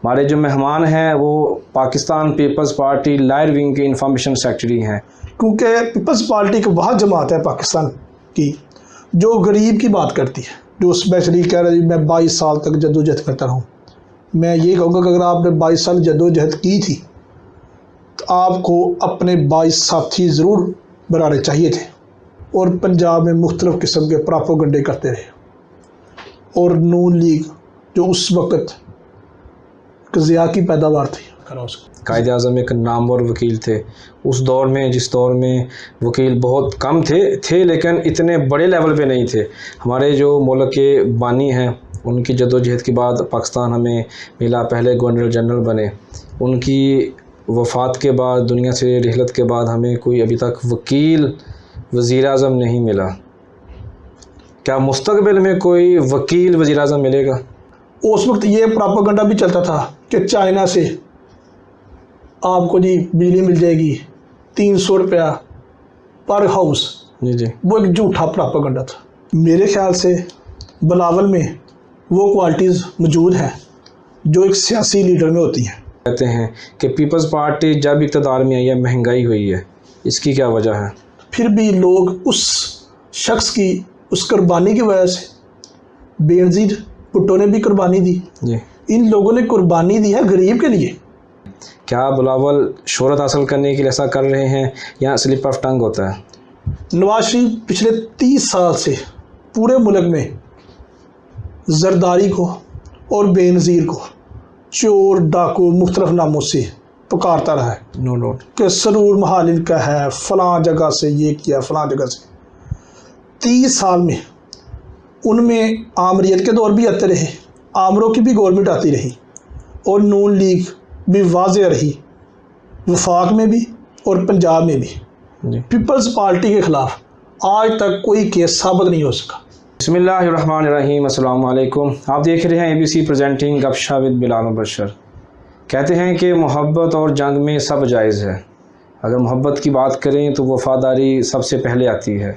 ہمارے جو مہمان ہیں وہ پاکستان پیپلز پارٹی لائر ونگ کے انفارمیشن سیکرٹری ہیں. کیونکہ پیپلز پارٹی ایک وہ جماعت ہے پاکستان کی جو غریب کی بات کرتی ہے، جو اسپیشلی کہہ رہا ہے میں 22 سال تک جدوجہد کرتا رہا ہوں. میں یہ کہوں گا کہ اگر آپ نے 22 سال جدوجہد کی تھی تو آپ کو اپنے 22 ساتھی ضرور بنانے چاہیے تھے، اور پنجاب میں مختلف قسم کے پراپوگنڈے کرتے رہے. اور نون لیگ جو اس وقت ضیاء کی پیداوار تھی، قائد اعظم ایک نامور وکیل تھے اس دور میں، جس دور میں وکیل بہت کم تھے لیکن اتنے بڑے لیول پہ نہیں تھے. ہمارے جو ملک کے بانی ہیں ان کی جدوجہد کے بعد پاکستان ہمیں ملا، پہلے گورنر جنرل بنے. ان کی وفات کے بعد، دنیا سے رحلت کے بعد ہمیں کوئی ابھی تک وکیل وزیر اعظم نہیں ملا. کیا مستقبل میں کوئی وکیل وزیر اعظم ملے گا؟ اس وقت یہ پراپوگنڈا بھی چلتا تھا کہ چائنا سے آپ کو جی بجلی مل جائے گی 300 روپیہ پر ہاؤس. جی وہ ایک جھوٹا پراپوگنڈا تھا. میرے خیال سے بلاول میں وہ کوالٹیز موجود ہیں جو ایک سیاسی لیڈر میں ہوتی ہیں. کہتے ہیں کہ پیپلز پارٹی جب اقتدار میں آئی ہے مہنگائی ہوئی ہے، اس کی کیا وجہ ہے؟ پھر بھی لوگ اس شخص کی اس قربانی کی وجہ سے، بے نظیر بھٹو نے بھی قربانی دی، جی ان لوگوں نے قربانی دی ہے غریب کے لیے. کیا بلاول شہرت حاصل کرنے کے لیے ایسا کر رہے ہیں یا سلپ آف ٹنگ ہوتا ہے؟ نواز شریف پچھلے 30 سال سے پورے ملک میں زرداری کو اور بے نظیر کو چور ڈاکو مختلف ناموں سے پکارتا رہا ہے. نو ڈاؤٹ کہ سرور محال ان کا ہے، فلاں جگہ سے یہ کیا، فلاں جگہ سے. 30 سال میں ان میں آمریت کے دور بھی آتے رہے، آمروں کی بھی گورنمنٹ آتی رہی، اور نون لیگ بھی واضح رہی، وفاق میں بھی اور پنجاب میں بھی. پیپلز پارٹی کے خلاف آج تک کوئی کیس ثابت نہیں ہو سکا. بسم اللہ الرحمن الرحیم. السلام علیکم. آپ دیکھ رہے ہیں ABC پریزنٹنگ گپ شپ ود بلال مبشر. کہتے ہیں کہ محبت اور جنگ میں سب جائز ہے. اگر محبت کی بات کریں تو وفاداری سب سے پہلے آتی ہے.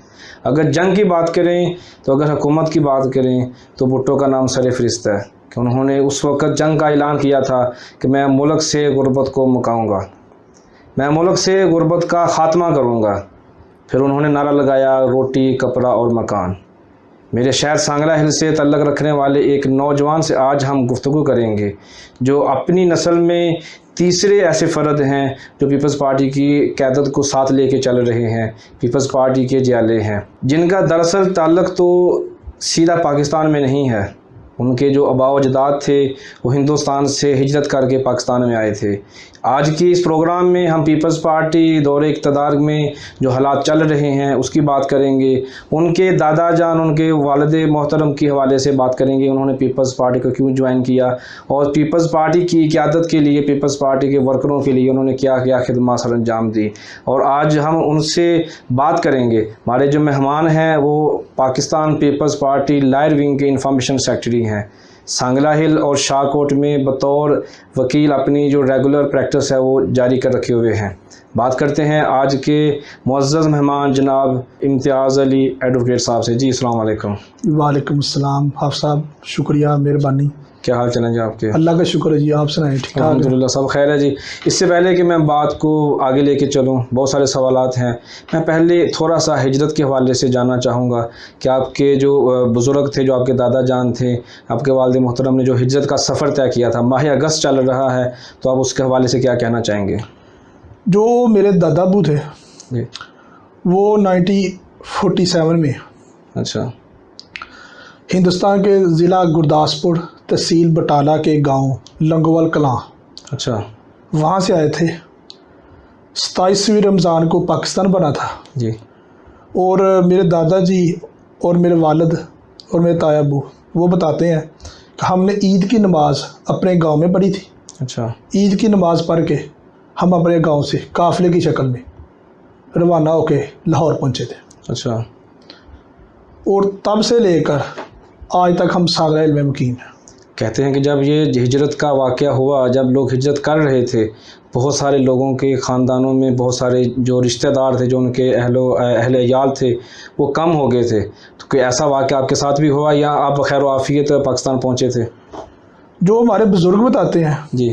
اگر جنگ کی بات کریں تو اگر حکومت کی بات کریں تو بھٹو کا نام سر فہرست ہے کہ انہوں نے اس وقت جنگ کا اعلان کیا تھا کہ میں ملک سے غربت کو مکاؤں گا، میں ملک سے غربت کا خاتمہ کروں گا. پھر انہوں نے نعرہ لگایا روٹی کپڑا اور مکان. میرے شہر سانگلہ ہل سے تعلق رکھنے والے ایک نوجوان سے آج ہم گفتگو کریں گے جو اپنی نسل میں تیسرے ایسے فرد ہیں جو پیپلز پارٹی کی قیادت کو ساتھ لے کے چل رہے ہیں، پیپلز پارٹی کے جیالے ہیں، جن کا دراصل تعلق تو سیدھا پاکستان میں نہیں ہے. ان کے جو آباء و اجداد تھے وہ ہندوستان سے ہجرت کر کے پاکستان میں آئے تھے. آج کی اس پروگرام میں ہم پیپلز پارٹی دور اقتدار میں جو حالات چل رہے ہیں اس کی بات کریں گے. ان کے دادا جان، ان کے والد محترم کے حوالے سے بات کریں گے، انہوں نے پیپلز پارٹی کو کیوں جوائن کیا اور پیپلز پارٹی کی قیادت کے لیے، پیپلز پارٹی کے ورکروں کے لیے انہوں نے کیا کیا خدمات سر انجام دی. اور آج ہم ان سے بات کریں گے. ہمارے جو مہمان ہیں وہ پاکستان پیپلز پارٹی لائر ونگ کے انفارمیشن سیکرٹری ہیں. سانگلہ ہل اور شاہ کوٹ میں بطور وکیل اپنی جو ریگولر پریکٹس ہے وہ جاری کر رکھے ہوئے ہیں. بات کرتے ہیں آج کے معزز مہمان جناب امتیاز علی ایڈوکیٹ صاحب سے. جی السلام علیکم. وعلیکم السلام. حافظ صاحب شکریہ، مہربانی. کیا حال چلیں جی آپ کے؟ اللہ کا شکر ہے جی، آپ سنائیں؟ ٹھیک ٹھاک؟ الحمدللہ سب خیر ہے جی. اس سے پہلے کہ میں بات کو آگے لے کے چلوں، بہت سارے سوالات ہیں. میں پہلے تھوڑا سا ہجرت کے حوالے سے جاننا چاہوں گا کہ آپ کے جو بزرگ تھے، جو آپ کے دادا جان تھے، آپ کے والد محترم نے جو ہجرت کا سفر طے کیا تھا، ماہ اگست چل رہا ہے، تو آپ اس کے حوالے سے کیا کہنا چاہیں گے؟ جو میرے دادا ابو تھے جی وہ 1947 میں اچھا ہندوستان کے ضلع گرداسپور تحصیل بٹالہ کے گاؤں لنگوال کلاں، اچھا وہاں سے آئے تھے. 27ویں رمضان کو پاکستان بنا تھا. جی. اور میرے دادا جی اور میرے والد اور میرے تایا ابو وہ بتاتے ہیں کہ ہم نے عید کی نماز اپنے گاؤں میں پڑھی تھی. اچھا. عید کی نماز پڑھ کے ہم اپنے گاؤں سے قافلے کی شکل میں روانہ ہو کے لاہور پہنچے تھے. اچھا. اور تب سے لے کر آج تک ہم سانگلہ ہل میں مقیم ہیں. کہتے ہیں کہ جب یہ ہجرت کا واقعہ ہوا، جب لوگ ہجرت کر رہے تھے، بہت سارے لوگوں کے خاندانوں میں بہت سارے جو رشتہ دار تھے، جو ان کے اہل عیال تھے، وہ کم ہو گئے تھے. تو کوئی ایسا واقعہ آپ کے ساتھ بھی ہوا یا آپ بخیر و عافیت پاکستان پہنچے تھے؟ جو हमारे बुजुर्ग बताते हैं जी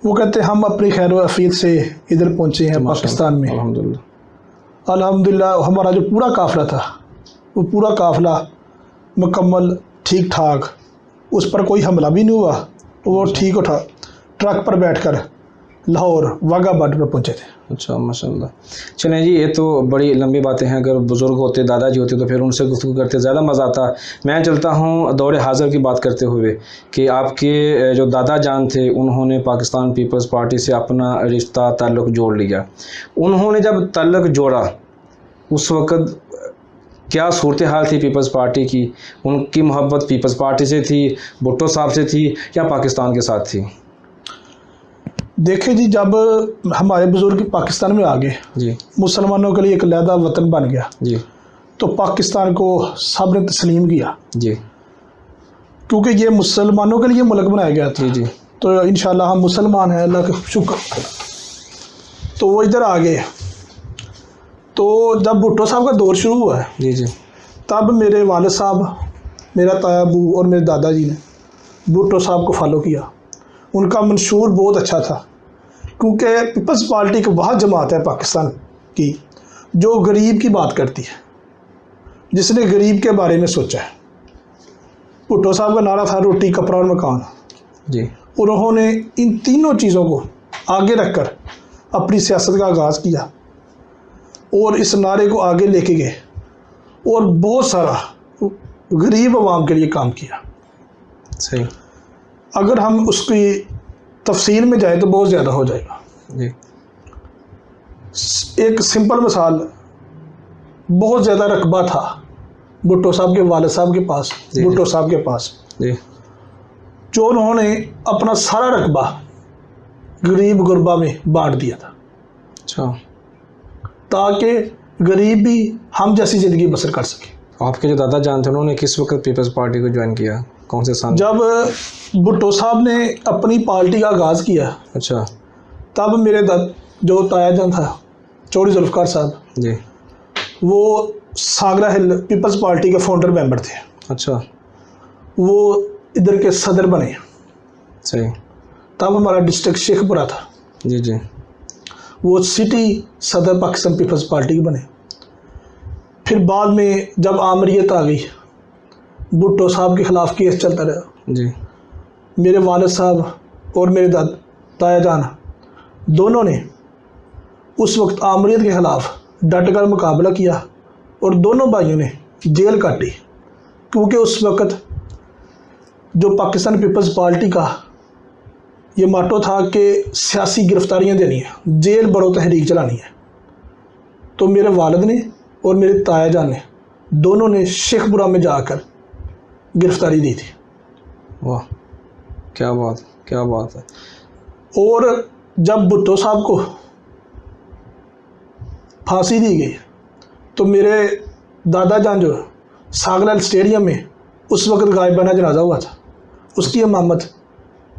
वो कहते हैं हम अपनी खैर वफीत से इधर पहुँचे हैं माशाअल्लाह, पाकिस्तान में। अल्हम्दुलिल्लाह। अल्हम्दुलिल्लाह हमारा जो पूरा काफ़िला था वो पूरा काफ़िला मुकम्मल ठीक ठाक, उस पर कोई हमला भी नहीं हुआ। वो ठीक उठा ट्रक पर बैठकर लाहौर वाघा बॉर्डर पर पहुँचे थे। अच्छा माशाल्लाह। चलें जी, ये तो बड़ी लंबी बातें हैं। अगर बुज़ुर्ग होते, दादाजी होते, तो फिर उनसे गुफ्तगू करते ज़्यादा मज़ा आता। मैं चलता हूँ दौर हाज़िर की बात करते हुए कि आपके जो दादा जान थे उन्होंने पाकिस्तान पीपल्स पार्टी से अपना रिश्ता ताल्लुक़ जोड़ लिया। उन्होंने जब ताल्लुक़ जोड़ा उस वक़्त क्या सूरत हाल थी पीपल्स पार्टी की? उनकी मोहब्बत पीपल्स पार्टी से थी, भुट्टो साहब से थी, या पाकिस्तान के साथ थी? देखे जी, जब हमारे बुजुर्ग पाकिस्तान में आ गए, जी मुसलमानों के लिए एक अलहदा वतन बन गया, जी तो पाकिस्तान को सब ने तस्लीम किया, जी क्योंकि ये मुसलमानों के लिए मुल्क बनाया गया था। जी जी तो इंशाल्लाह हम मुसलमान हैं, अल्लाह का शुक्र। तो वो इधर आ गए। तो जब भुट्टो साहब का दौर शुरू हुआ है, जी जी तब मेरे वालिद साहब, मेरा ताया अबू और मेरे दादाजी ने भुट्टो साहब को फॉलो किया। उनका मंशूर बहुत अच्छा था, क्योंकि पीपल्स पार्टी की वह जमात है पाकिस्तान की जो गरीब की बात करती है, जिसने गरीब के बारे में सोचा है। भुट्टो साहब का नारा था रोटी, कपड़ा और मकान। जी उन्होंने इन तीनों चीज़ों को आगे रखकर अपनी सियासत का आगाज़ किया और इस नारे को आगे लेके गए और बहुत सारा गरीब आवाम के लिए काम किया। सही। अगर हम उसकी तफसील में जाए तो बहुत ज़्यादा हो जाएगा। जी एक सिंपल मिसाल, बहुत ज़्यादा रकबा था भुट्टो साहब के वालिद साहब के पास, जी। भुट्टो साहब के पास, जी जो उन्होंने अपना सारा रकबा गरीब गुरबा में बांट दिया था, अच्छा। ताकि गरीब भी हम जैसी ज़िंदगी बसर कर सके। आपके जो दादा जान थे उन्होंने किस वक्त पीपल्स पार्टी को ज्वाइन किया, कौन से साल? जब भुट्टो साहब ने अपनी पार्टी का आगाज़ किया, अच्छा तब मेरे जो ताया जान था चौधरी जुल्फ़िकार साहब, जी वो सांगरा हिल पीपल्स पार्टी के फाउंडर मेंबर थे। अच्छा वो इधर के सदर बने। सही। तब हमारा डिस्ट्रिक्ट शेखपुरा था, जी जी वो सिटी सदर पाकिस्तान पीपल्स पार्टी के बने। फिर बाद में जब आमरीत आ गई, भुट्टो साहब के ख़िलाफ़ केस चलता रहा। जी मेरे वालिद साहब और मेरे ताया जान दोनों ने उस वक्त आमरीत के ख़िलाफ़ डट कर मुकाबला किया और दोनों भाइयों ने जेल काटी, क्योंकि उस वक्त जो पाकिस्तान पीपल्स पार्टी का ये माटो था कि सियासी गिरफ्तारियां देनी है, जेल बड़ो तहरीक चलानी है। तो मेरे वालिद ने और मेरे ताया जान ने दोनों ने शेखपुरा में जाकर गिरफ्तारी दी थी। वाह, क्या बात, क्या बात है। और जब भुट्टो साहब को फांसी दी गई तो मेरे दादा जान जो सागलाल स्टेडियम में उस वक्त गायबाना जनाजा हुआ था, उसकी इमामत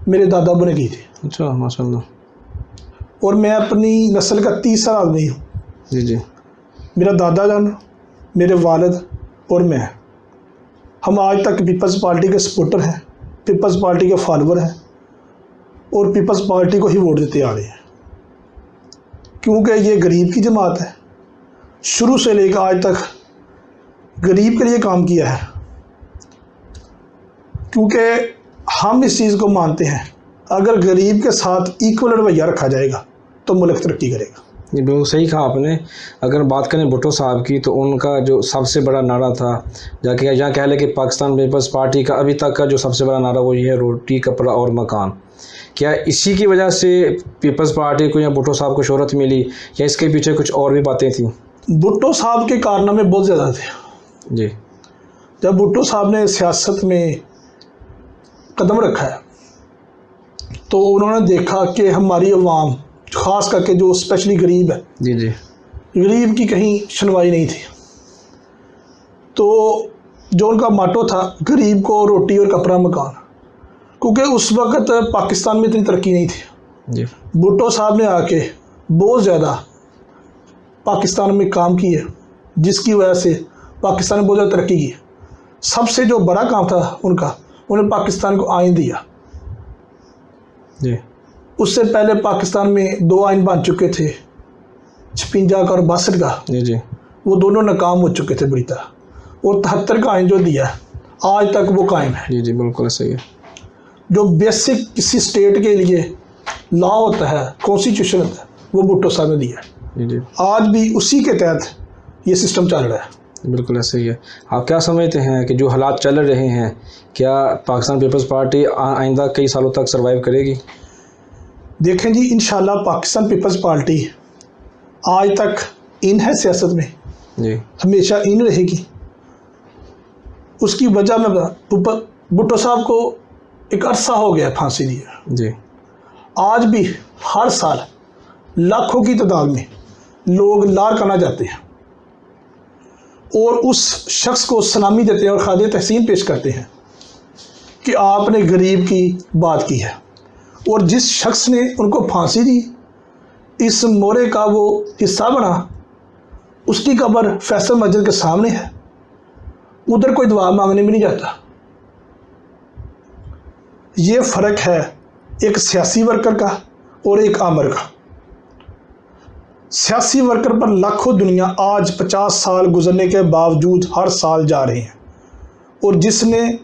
मेरे दादा अबू ने की थी। अच्छा माशाल्लाह। और मैं अपनी नस्ल का तीसरा आदमी हूँ। जी जी मेरा दादा जान, मेरे वालिद और मैं, हम आज तक पीपल्स पार्टी के सपोर्टर हैं, पीपल्स पार्टी के फॉलोअर हैं और पीपल्स पार्टी को ही वोट देते आ रहे हैं, क्योंकि ये गरीब की जमात है। शुरू से लेकर आज तक गरीब के लिए काम किया है, क्योंकि हम इस चीज़ को मानते हैं अगर गरीब के साथ इक्वल रवैया रखा जाएगा तो मुल्क तरक्की करेगा। ये बिल्कुल सही कहा आपने। अगर बात करें भुट्टो साहब की तो उनका जो सबसे बड़ा नारा था, जाके यहाँ कह लें कि पाकिस्तान पीपल्स पार्टी का अभी तक का जो सबसे बड़ा नारा वो ये है रोटी, कपड़ा और मकान। क्या इसी की वजह से पीपल्स पार्टी को या भुट्टो साहब को शोहरत मिली, या इसके पीछे कुछ और भी बातें थी? भुट्टो साहब के कारनामे बहुत ज़्यादा थे। जी जब भुट्टो साहब ने सियासत में कदम रखा है तो उन्होंने देखा कि हमारी अवाम, ख़ास करके जो स्पेशली गरीब है, जी जी गरीब की कहीं सुनवाई नहीं थी। तो जो उनका माटो था गरीब को रोटी और कपड़ा मकान, क्योंकि उस वक़्त पाकिस्तान में इतनी तरक्की नहीं थी। जी भुट्टो साहब ने आके बहुत ज़्यादा पाकिस्तान में काम किए, जिसकी वजह से पाकिस्तान ने बहुत ज़्यादा तरक्की की। सबसे जो बड़ा काम था उनका, उन्होंने पाकिस्तान को आइन दिया। जी उससे पहले पाकिस्तान में 2 आइन बन चुके थे, 56 का और 62 का। जी जी वो दोनों नाकाम हो चुके थे बुरी तरह, और 73 का आइन जो दिया है आज तक वो कायम है। जी जी बिल्कुल सही है। जो बेसिक किसी स्टेट के लिए लॉ होता है, कॉन्स्टिट्यूशन होता है, वो भुट्टो साहब ने दिया है। जी जी आज भी उसी के तहत ये सिस्टम चल रहा है। बिल्कुल ऐसे ही है। आप क्या समझते हैं कि जो हालात चल रहे हैं, क्या पाकिस्तान पीपल्स पार्टी आइंदा कई सालों तक सर्वाइव करेगी? देखें जी, इंशाल्लाह पाकिस्तान पीपल्स पार्टी आज तक इन है सियासत में, जी हमेशा इन रहेगी। उसकी वजह मैं भुट्टो साहब को एक अरसा हो गया फांसी दिया। जी आज भी हर साल लाखों की तादाद में लोग लारकाना जाते हैं और उस शख्स को सलामी देते हैं और खादिर तहसीन पेश करते हैं कि आपने गरीब की बात की है। और जिस शख्स ने उनको फांसी दी, इस मोरे का वो हिस्सा बना, उसकी कब्र फैसल मस्जिद के सामने है, उधर कोई दुआ मांगने में नहीं जाता। ये फ़र्क है एक सियासी वर्कर का और एक आमर का। सियासी वर्कर पर लाखों दुनिया आज 50 साल गुजरने के बावजूद हर साल जा रहे हैं, और जिसने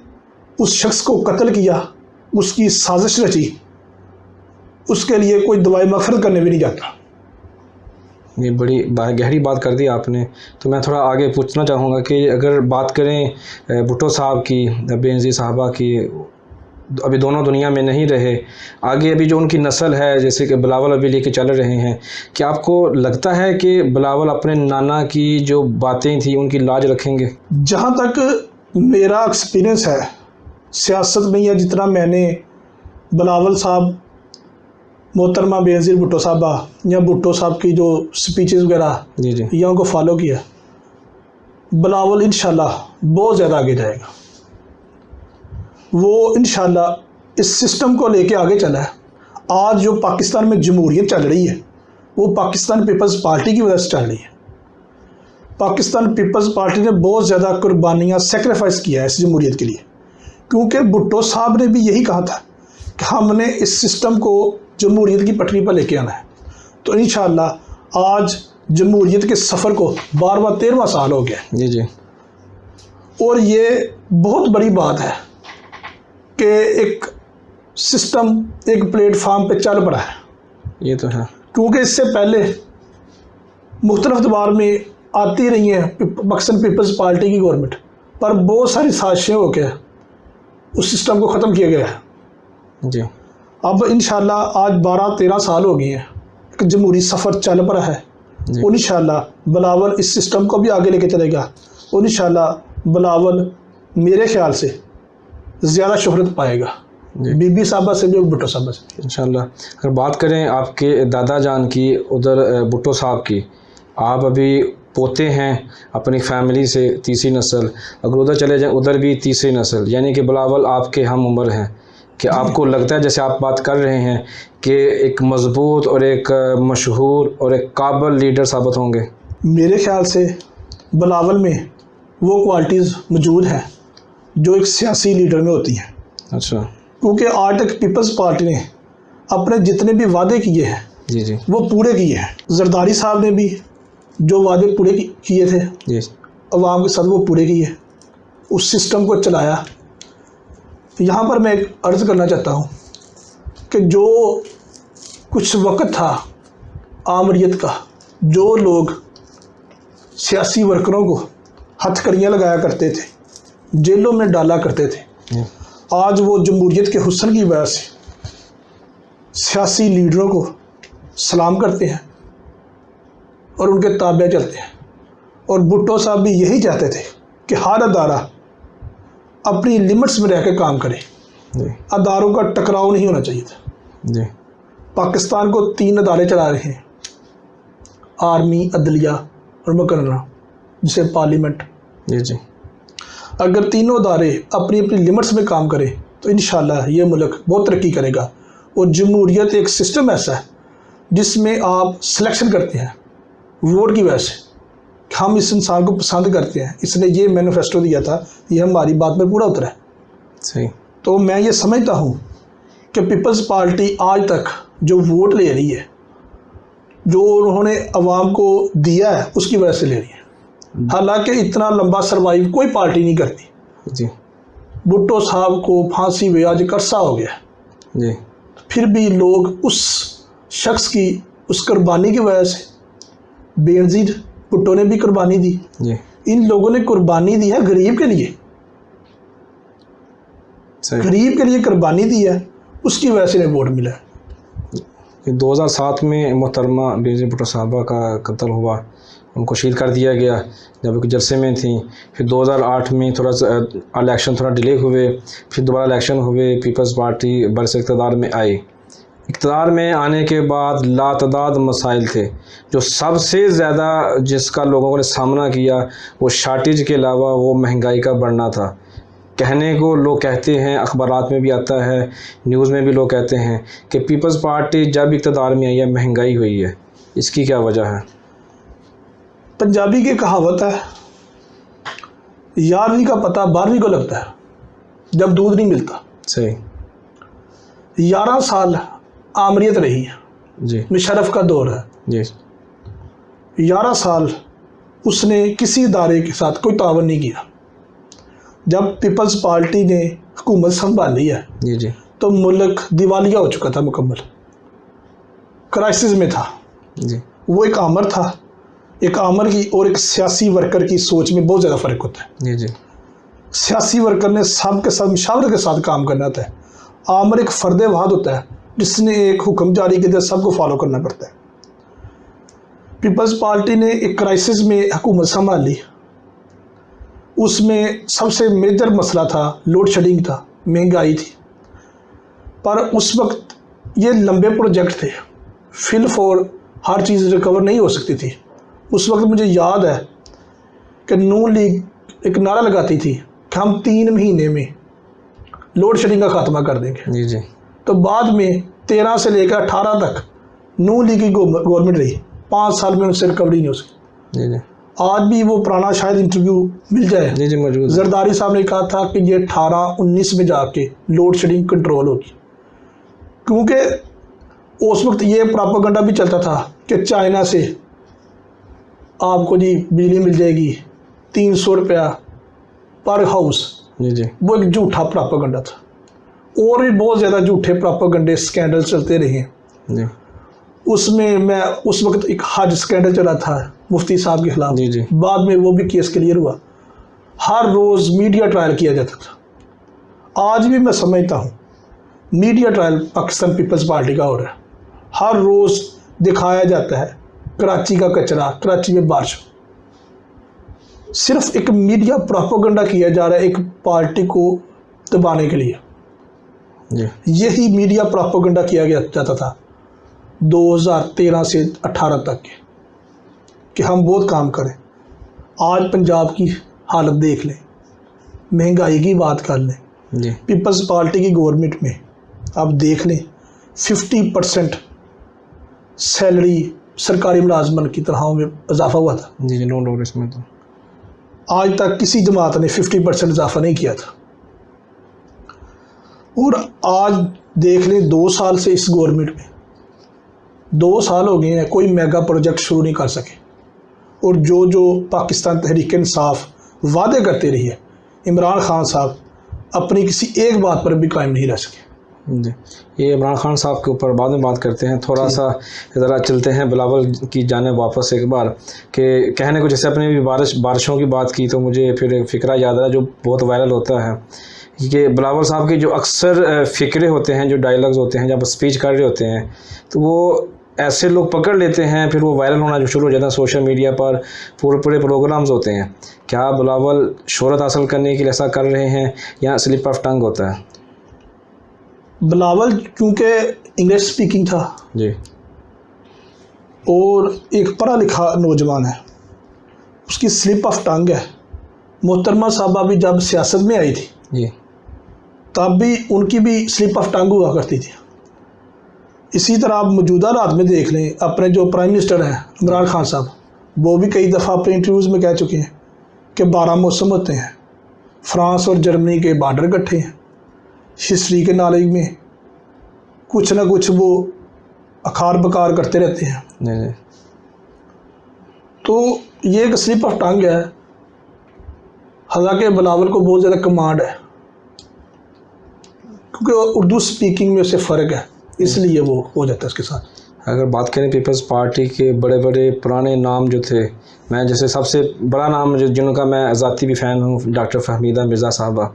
उस शख्स को कत्ल किया, उसकी साजिश रची, उसके लिए कोई दवाई मगफरत करने भी नहीं जाता। ये बड़ी गहरी बात कर दी आपने। तो मैं थोड़ा आगे पूछना चाहूँगा कि अगर बात करें भुट्टो साहब की, बेनज़ीर साहबा की, अभी दोनों दुनिया में नहीं रहे, आगे अभी जो उनकी नस्ल है जैसे कि बिलावल अभी लेके चल रहे हैं, क्या आपको लगता है कि बिलावल अपने नाना की जो बातें थी उनकी लाज रखेंगे? जहाँ तक मेरा एक्सपीरियंस है सियासत में, या जितना मैंने बिलावल साहब, मोहतरमा बेनज़ीर भुट्टो साहबा या भुट्टो साहब की जो स्पीचेस वगैरह जी जी या उनको फॉलो किया, बिलावल इंशाल्लाह बहुत ज़्यादा आगे जाएगा। वो इंशाल्लाह इस सिस्टम को लेके आगे चला है। आज जो पाकिस्तान में जमहूरियत चल रही है वो पाकिस्तान पीपल्स पार्टी की वजह से चल रही है। पाकिस्तान पीपल्स पार्टी ने बहुत ज़्यादा कुर्बानियाँ सेक्रीफाइस किया है इस जमहूरियत के लिए, क्योंकि भुट्टो साहब ने भी यही कहा था कि हमने इस सिस्टम को जमहूरियत की पटरी पर लेके आना है। तो इंशाल्लाह आज जमहूरियत के सफ़र को 12वां 13वां साल हो गया। जी जी और ये बहुत बड़ी बात है कि एक सिस्टम एक प्लेटफार्म पे चल पड़ा है। ये तो है, क्योंकि इससे पहले मुख्तलिफ दौर में आती रही हैं पाकिस्तान पीपल्स पार्टी की गवर्नमेंट, पर बहुत सारी साजिशें हो के उस सिस्टम को ख़त्म किया गया है। जी अब इंशाल्लाह आज 12-13 साल हो गए हैं, एक जमहूरी सफ़र चल पड़ा है। जी। और इंशाल्लाह बिलावल इस सिस्टम को भी आगे लेके चलेगा, और इंशाल्लाह बिलावल मेरे ख्याल से ज़्यादा शोहरत पाएगा बीबी साहबा से भी और भुट्टो साहबा से इंशाल्लाह। अगर बात करें आपके दादा जान की, उधर भुट्टो साहब की, आप अभी पोते हैं अपनी फैमिली से, तीसरी नस्ल, अगर उधर चले जाएं उधर भी तीसरी नस्ल, यानी कि बिलावल आपके हम उम्र हैं, कि आपको लगता है जैसे आप बात कर रहे हैं कि एक मजबूत और एक मशहूर और एक काबिल लीडर साबित होंगे? मेरे ख्याल से बिलावल में वो क्वालिटीज़ मौजूद हैं जो एक सियासी लीडर में होती हैं। अच्छा। क्योंकि आज तक पीपल्स पार्टी ने अपने जितने भी वादे किए हैं जी जी वो पूरे किए हैं। जरदारी साहब ने भी जो वादे पूरे किए थे जी अवाम के साथ वो पूरे किए, उस सिस्टम को चलाया। यहाँ पर मैं एक अर्ज़ करना चाहता हूँ कि जो कुछ वक्त था आमरीत का, जो लोग सियासी वर्करों को हथकड़ियाँ लगाया करते थे, जेलों में डाला करते थे, आज वो जमहूरियत के हुस्न की वजह से सियासी लीडरों को सलाम करते हैं और उनके ताबे चलते हैं। और भुट्टो साहब भी यही चाहते थे कि हर अदारा अपनी लिमिट्स में रह के काम करे, अदारों का टकराव नहीं होना चाहिए था। जी। पाकिस्तान को 3 अदारे चला रहे हैं, आर्मी, अदलिया और मुकर्ररा, जिसे पार्लियामेंट। जी जी अगर तीनों अदारे अपनी अपनी लिमिट्स में काम करें तो इंशाल्लाह ये मुल्क बहुत तरक्की करेगा। और जमहूरियत एक सिस्टम ऐसा है जिसमें आप सिलेक्शन करते हैं वोट की वजह से, हम इस इंसान को पसंद करते हैं, इसने ये मैनिफेस्टो दिया था, ये हमारी बात पर पूरा उतरा है। सही। تو میں یہ سمجھتا ہوں کہ پیپلز پارٹی آج تک جو ووٹ لے رہی ہے، جو انہوں نے عوام کو دیا ہے، اس کی وجہ سے لے رہی ہے۔ حالانکہ اتنا لمبا سروائیو کوئی پارٹی نہیں کرتی۔ جی بھٹو صاحب کو پھانسی ہوئی آج ایک عرصہ ہو گیا، جی، پھر بھی لوگ اس شخص کی اس قربانی کی وجہ سے، بے نظیر بھٹو نے بھی قربانی دی، جی ان لوگوں نے قربانی دی ہے غریب کے لیے، صحیح۔ غریب کے لیے قربانی دی ہے، اس کی وجہ سے انہیں ووٹ ملا ہے۔ 2007 میں محترمہ بے نظیر بھٹو صاحبہ کا قتل ہوا، ان کو شہید کر دیا گیا جب ایک جلسے میں تھیں۔ پھر 2008 میں تھوڑا سا الیکشن تھوڑا ڈیلے ہوئے، پھر دوبارہ الیکشن ہوئے، پیپلز پارٹی برس اقتدار میں آئی۔ اقتدار میں آنے کے بعد لاتعداد مسائل تھے، جو سب سے زیادہ جس کا لوگوں نے سامنا کیا وہ شارٹیج کے علاوہ وہ مہنگائی کا بڑھنا تھا۔ کہنے کو لوگ کہتے ہیں، اخبارات میں بھی آتا ہے، نیوز میں بھی لوگ کہتے ہیں کہ پیپلز پارٹی جب اقتدار میں آئی ہے مہنگائی ہوئی ہے، اس کی کیا وجہ ہے؟ پنجابی کی کہاوت ہے، 11ویں کا پتہ 12ویں کو لگتا ہے جب دودھ نہیں ملتا۔ صحیح۔ 11 سال آمریت رہی ہے، جی مشرف کا دور ہے، جی 11 سال اس نے کسی ادارے کے ساتھ کوئی تعاون نہیں کیا۔ جب پیپلز پارٹی نے حکومت سنبھالی ہے جی جی تو ملک دیوالیہ ہو چکا تھا، مکمل کرائسس میں تھا۔ جی وہ ایک آمر تھا، ایک آمر کی اور ایک سیاسی ورکر کی سوچ میں بہت زیادہ فرق ہوتا ہے۔ جی جی سیاسی ورکر نے سب کے ساتھ مشاورت کے ساتھ کام کرنا ہوتا ہے، آمر ایک فرد واحد ہوتا ہے جس نے ایک حکم جاری کیا سب کو فالو کرنا پڑتا ہے۔ پیپلز پارٹی نے ایک کرائسس میں حکومت سنبھالی، اس میں سب سے میجر مسئلہ تھا لوڈ شیڈنگ تھا، مہنگائی تھی، پر اس وقت یہ لمبے پروجیکٹ تھے، فل فور ہر چیز ریکور نہیں ہو سکتی تھی۔ اس وقت مجھے یاد ہے کہ نون لیگ ایک نعرہ لگاتی تھی کہ ہم 3 مہینے میں لوڈ شیڈنگ کا خاتمہ کر دیں گے، جی جی تو بعد میں 13 سے لے کر 18 تک نون لیگ کی گورنمنٹ رہی، 5 سال میں ان سے ریکوری نہیں ہو سکی۔ جی جی آج بھی وہ پرانا شاید انٹرویو مل جائے، جی جی موجود ہے۔ زرداری صاحب نے کہا تھا کہ یہ 18-19 میں جا کے لوڈ شیڈنگ کنٹرول ہوگی، کیونکہ اس وقت یہ پراپاگنڈا بھی چلتا تھا کہ چائنا سے آپ کو جی بجلی مل جائے گی 300 روپیہ پر ہاؤس، جی جی وہ ایک جھوٹا پراپاگنڈا تھا۔ اور بھی بہت زیادہ جھوٹے پراپاگنڈے سکینڈل چلتے رہے ہیں۔ جی اس میں اس وقت ایک حج سکینڈل چلا تھا مفتی صاحب کے خلاف، جی جی بعد میں وہ بھی کیس کلیئر ہوا۔ ہر روز میڈیا ٹرائل کیا جاتا تھا۔ آج بھی میں سمجھتا ہوں میڈیا ٹرائل پاکستان پیپلز پارٹی کا ہو رہا ہے، ہر روز دکھایا جاتا ہے کراچی کا کچرا، کراچی میں بارش، صرف ایک میڈیا پروپیگنڈا کیا جا رہا ہے ایک پارٹی کو دبانے کے لیے۔ جی یہی میڈیا پروپیگنڈا کیا جاتا تھا 2013 سے 18 تک کہ ہم بہت کام کریں۔ آج پنجاب کی حالت دیکھ لیں، مہنگائی کی بات کر لیں، جی پیپلز پارٹی کی گورنمنٹ میں آپ دیکھ لیں 50% سیلری سرکاری ملازمن کی تنخواہوں میں اضافہ ہوا تھا۔ جی جی نو ڈاؤٹ اس میں تو آج تک کسی جماعت نے 50% اضافہ نہیں کیا تھا۔ اور آج دیکھ لیں 2 سال سے اس گورنمنٹ میں 2 سال ہو گئے ہیں، کوئی میگا پروجیکٹ شروع نہیں کر سکے، اور جو پاکستان تحریک انصاف وعدے کرتے رہی ہے، عمران خان صاحب اپنی کسی ایک بات پر بھی قائم نہیں رہ سکے۔ جی یہ عمران خان صاحب کے اوپر بعد میں بات کرتے ہیں، تھوڑا سا ذرا چلتے ہیں بلاول کی جانب واپس ایک بار، کہ کہنے کو جیسے اپنے بھی بارشوں کی بات کی تو مجھے پھر ایک فقرہ یاد آیا جو بہت وائرل ہوتا ہے، کہ بلاول صاحب کے جو اکثر فقرے ہوتے ہیں، جو ڈائلاگز ہوتے ہیں جب اسپیچ کر رہے ہوتے ہیں تو وہ ایسے لوگ پکڑ لیتے ہیں، پھر وہ وائرل ہونا جو شروع ہو جاتا ہے سوشل میڈیا پر، پورے پروگرامز ہوتے ہیں۔ کیا بلاول شہرت حاصل کرنے کے لیے ایسا کر رہے ہیں یا سلپ آف ٹنگ ہوتا ہے؟ بلاول کیونکہ انگلش سپیکنگ تھا جی اور ایک پڑھا لکھا نوجوان ہے، اس کی سلپ آف ٹنگ ہے۔ محترمہ صاحبہ بھی جب سیاست میں آئی تھی جی تب بھی ان کی بھی سلپ آف ٹنگ ہوا کرتی تھی۔ اسی طرح آپ موجودہ رات میں دیکھ لیں، اپنے جو پرائم منسٹر ہیں عمران خان صاحب، وہ بھی کئی دفعہ اپنے انٹرویوز میں کہہ چکے ہیں کہ 12 موسم ہوتے ہیں، فرانس اور جرمنی کے بارڈر کٹھے ہیں، ہسٹری کے نالج میں کچھ نہ کچھ وہ اخار بکار کرتے رہتے ہیں. جی جی تو یہ ایک سلپ آف ٹنگ ہے. حالانکہ بلاول کو بہت زیادہ کمانڈ ہے کیونکہ اردو سپیکنگ میں اسے فرق ہے، اس لیے وہ ہو جاتا ہے اس کے ساتھ. اگر بات کریں پیپلز پارٹی کے بڑے بڑے پرانے نام جو تھے، میں جیسے سب سے بڑا نام جن کا میں ذاتی بھی فین ہوں، ڈاکٹر فہمیدہ مرزا صاحبہ،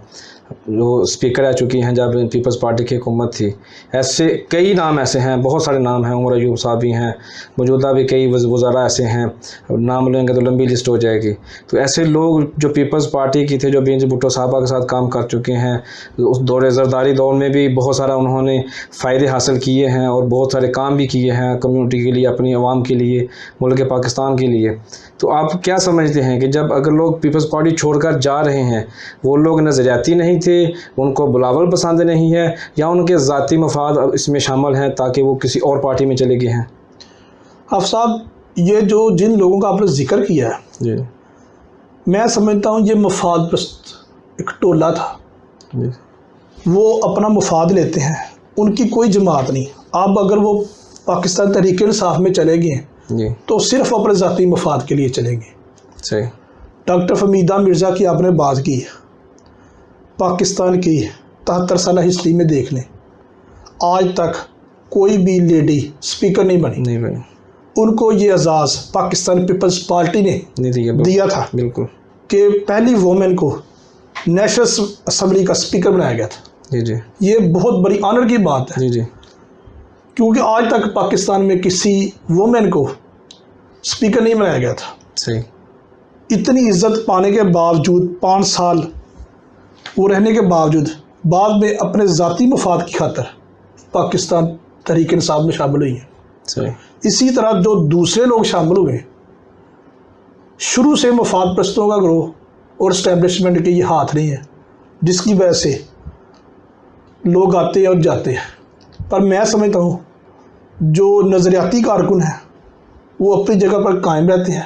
وہ اسپیکر رہ چکی ہیں جب پیپلز پارٹی کی حکومت تھی. ایسے کئی نام ایسے ہیں، بہت سارے نام ہیں. عمر ایوب صاحب بھی ہیں، موجودہ بھی کئی وزراء ایسے ہیں، نام لیں گے تو لمبی لسٹ ہو جائے گی. تو ایسے لوگ جو پیپلز پارٹی کی تھے، جو بینظیر بھٹو صاحبہ کے ساتھ کام کر چکے ہیں، اس دور زرداری دور میں بھی بہت سارا انہوں نے فائدے حاصل کیے ہیں اور بہت سارے کام بھی کیے ہیں کمیونٹی کے لیے، اپنی عوام کے لیے، ملک پاکستان کے لیے. تو آپ کیا سمجھتے ہیں کہ جب اگر لوگ پیپلز پارٹی چھوڑ کر جا رہے ہیں، وہ لوگ نظریاتی نہیں تھے، ان کو بلاول پسند نہیں ہے، یا ان کے ذاتی مفاد اس میں شامل ہیں تاکہ وہ کسی اور پارٹی میں چلے گئے ہیں؟ آپ صاحب، یہ جو جن لوگوں کا آپ نے ذکر کیا ہے، جی میں سمجھتا ہوں یہ مفاد پرست ایک ٹولہ تھا. جی وہ اپنا مفاد لیتے ہیں، ان کی کوئی جماعت نہیں. اب اگر وہ پاکستان تحریک انصاف میں چلے گئے جی تو صرف اپنے ذاتی مفاد کے لیے چلیں گے. صحیح. ڈاکٹر فہمیدہ مرزا کی آپ نے بات کی، پاکستان کی 73 سالہ ہسٹری میں دیکھ لیں، آج تک کوئی بھی لیڈی اسپیکر نہیں بنی. نہیں بھائی، ان کو یہ اعزاز پاکستان پیپلز پارٹی نے نہیں دیا تھا بالکل. کہ پہلی وومن کو نیشنل اسمبلی کا اسپیکر بنایا گیا تھا. جی جی یہ بہت بڑی آنر کی بات ہے، جی جی کیونکہ آج تک پاکستان میں کسی وومن کو اسپیکر نہیں بنایا گیا تھا. صحیح. اتنی عزت پانے کے باوجود 5 سال وہ رہنے کے باوجود بعد میں اپنے ذاتی مفاد کی خاطر پاکستان تحریک انصاف میں شامل ہوئی ہیں. صحیح. اسی طرح جو دوسرے لوگ شامل ہوئے، شروع سے مفاد پرستوں کا گروہ اور اسٹیبلشمنٹ کے یہ ہاتھ نہیں ہے، جس کی وجہ سے لوگ آتے ہیں اور جاتے ہیں. پر میں سمجھتا ہوں جو نظریاتی کارکن ہیں وہ اپنی جگہ پر قائم رہتے ہیں،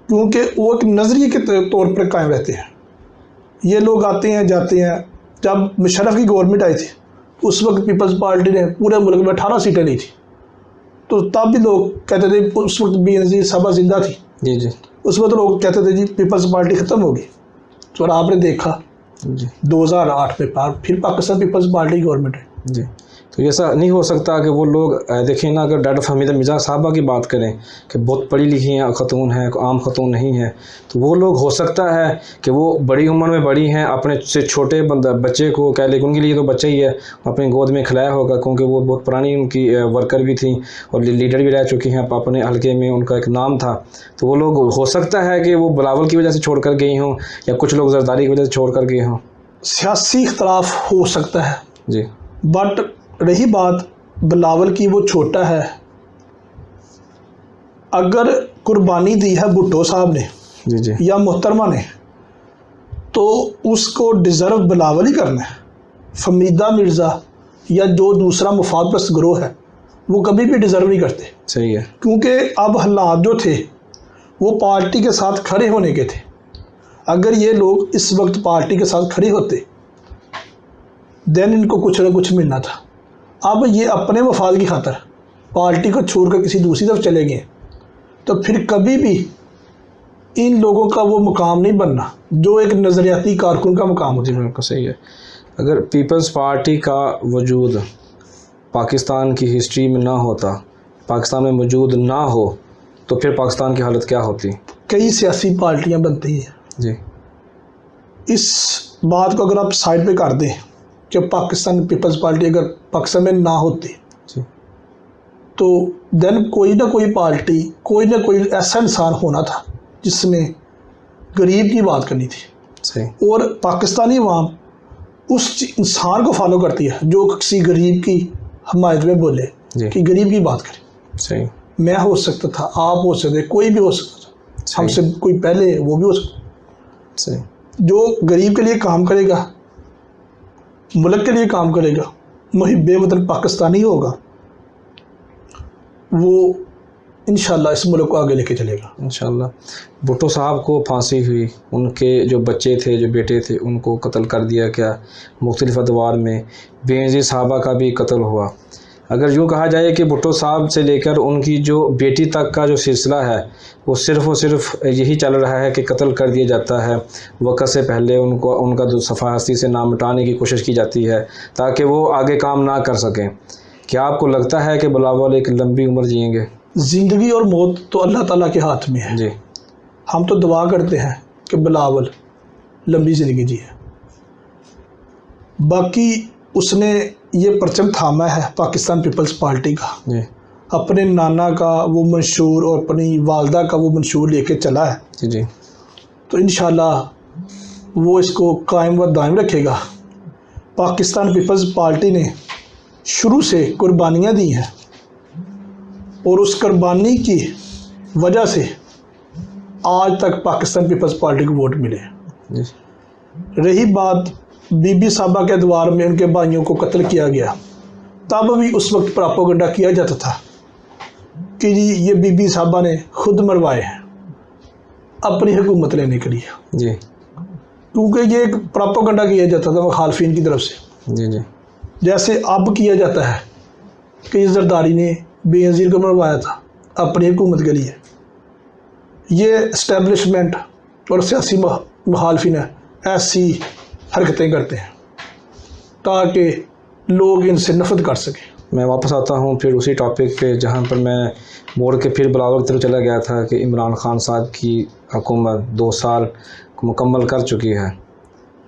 کیونکہ وہ ایک نظریے کے طور پر قائم رہتے ہیں. یہ لوگ آتے ہیں جاتے ہیں. جب مشرف کی گورنمنٹ آئی تھی اس وقت پیپلز پارٹی نے پورے ملک میں 18 سیٹیں لی تھی، تو تب بھی لوگ کہتے تھے، اس وقت بینظیر صاحبہ زندہ تھی، جی جی اس وقت لوگ کہتے تھے جی پیپلز پارٹی ختم ہوگی. تو آپ نے دیکھا جی 2008 میں پھر پاکستان پیپلز پارٹی کی گورنمنٹ ہے. جی. تو ایسا نہیں ہو سکتا کہ وہ لوگ دیکھیں نا، اگر ڈاکٹر فہمیدہ مرزا صاحبہ کی بات کریں کہ بہت پڑھی لکھی ہیں خاتون ہیں، عام خاتون نہیں ہیں، تو وہ لوگ ہو سکتا ہے کہ وہ بڑی عمر میں بڑی ہیں، اپنے سے چھوٹے بچے کو کہہ لیں، ان کے لیے تو بچہ ہی ہے، اپنی گود میں کھلایا ہوگا، کیونکہ وہ بہت پرانی ان کی ورکر بھی تھیں اور لیڈر بھی رہ چکی ہیں اپنے حلقے میں، ان کا ایک نام تھا. تو وہ لوگ ہو سکتا ہے کہ وہ بلاول کی وجہ سے چھوڑ کر گئی ہوں، یا کچھ لوگ زرداری کی وجہ سے چھوڑ کر گئے ہوں. سیاسی اختلاف ہو سکتا ہے، جی. بٹ رہی بات بلاول کی، وہ چھوٹا ہے. اگر قربانی دی ہے بھٹو صاحب نے جی جی یا محترمہ نے، تو اس کو ڈیزرو بلاول ہی کرنا ہے. فہمیدہ مرزا یا جو دوسرا مفاد پرست گروہ ہے وہ کبھی بھی ڈیزرو نہیں کرتے. صحیح ہے. کیونکہ اب حالات جو تھے وہ پارٹی کے ساتھ کھڑے ہونے کے تھے. اگر یہ لوگ اس وقت پارٹی کے ساتھ کھڑے ہوتے دین ان کو کچھ نہ کچھ ملنا تھا. اب یہ اپنے مفاد کی خاطر پارٹی کو چھوڑ کر کسی دوسری طرف چلے گئے، تو پھر کبھی بھی ان لوگوں کا وہ مقام نہیں بننا جو ایک نظریاتی کارکن کا مقام ہوتا جی ہے. بالکل صحیح ہے. اگر پیپلز پارٹی کا وجود پاکستان کی ہسٹری میں نہ ہوتا، پاکستان میں موجود نہ ہو، تو پھر پاکستان کی حالت کیا ہوتی؟ کئی سیاسی پارٹیاں بنتی ہیں. جی. اس بات کو اگر آپ سائڈ پہ کر دیں کہ پاکستان پیپلز پارٹی اگر پاکستان میں نہ ہوتی، جی. تو دین کوئی نہ کوئی پارٹی، کوئی نہ کوئی ایسا انسان ہونا تھا جس نے غریب کی بات کرنی تھی. صحیح. اور پاکستانی عوام اس انسان کو فالو کرتی ہے جو کسی غریب کی حمایت میں بولے، جی. کہ غریب کی بات کرے. صحیح. میں ہو سکتا تھا، آپ ہو سکتے، کوئی بھی ہو سکتا تھا، ہم سے کوئی پہلے وہ بھی ہو سکتا. صحیح. جو غریب کے لیے کام کرے گا، ملک کے لیے کام کرے گا، محب وطن پاکستانی ہوگا، وہ इंशाल्लाह इस मुल्क को आगे लेके चलेगा। इंशाल्लाह। भुट्टो साहब को फांसी हुई, उनके जो बच्चे थे, जो बेटे थे, उनको कत्ल कर दिया गया मुख्तलिफ अदवार में। बेनज़ीर साहबा का भी कत्ल हुआ। अगर यूँ कहा जाए कि भुट्टो साहब से लेकर उनकी जो बेटी तक का जो सिलसिला है वो सिर्फ़ और सिर्फ यही चल रहा है कि कत्ल कर दिया जाता है, वक़्त से पहले उनको उनका जो सफ़ा हस्ती से नाम मिटाने की कोशिश की जाती है ताकि वो आगे काम ना कर सकें। क्या आपको लगता है कि बिलावल एक लंबी उम्र जिएंगे? ज़िंदगी और मौत तो अल्लाह ताला के हाथ में है। जी। हम तो दुआ करते हैं कि बिलावल लंबी ज़िंदगी जिए। बाकी उसने ये परचम थामा है पाकिस्तान पीपल्स पार्टी का, जी अपने नाना का वो मंशूर और अपनी वालदा का वो मंशूर लेके चला है। जी जी। तो इंशाल्लाह वो इसको कायम व दायम रखेगा। पाकिस्तान पीपल्स पार्टी ने शुरू से कुर्बानियाँ दी हैं और उस कुर्बानी की वजह से आज तक पाकिस्तान पीपल्स पार्टी को वोट मिले। जी। रही बात बीबी साहबा के द्वार में उनके भाइयों को कत्ल किया गया, तब भी उस वक्त प्रोपेगेंडा किया जाता था कि जी ये बीबी साहबा ने खुद मरवाए हैं अपनी हुकूमत लेने के लिए। जी क्योंकि ये एक प्रोपेगेंडा किया जाता था मुखालफिन की तरफ से। जी। जी जैसे अब किया जाता है कि जरदारी ने बेनज़ीर को मरवाया था अपनी हुकूमत के लिए। ये इस्टेब्लिशमेंट और सियासी मुखालफिन ऐसी हरकतें करते हैं ताकि लोग इनसे नफरत कर सकें। मैं वापस आता हूँ फिर उसी टॉपिक पे जहाँ पर मैं मोड़ के फिर बिलावल की तरफ चला गया था कि इमरान खान साहब की हुकूमत 2 साल मुकम्मल कर चुकी है।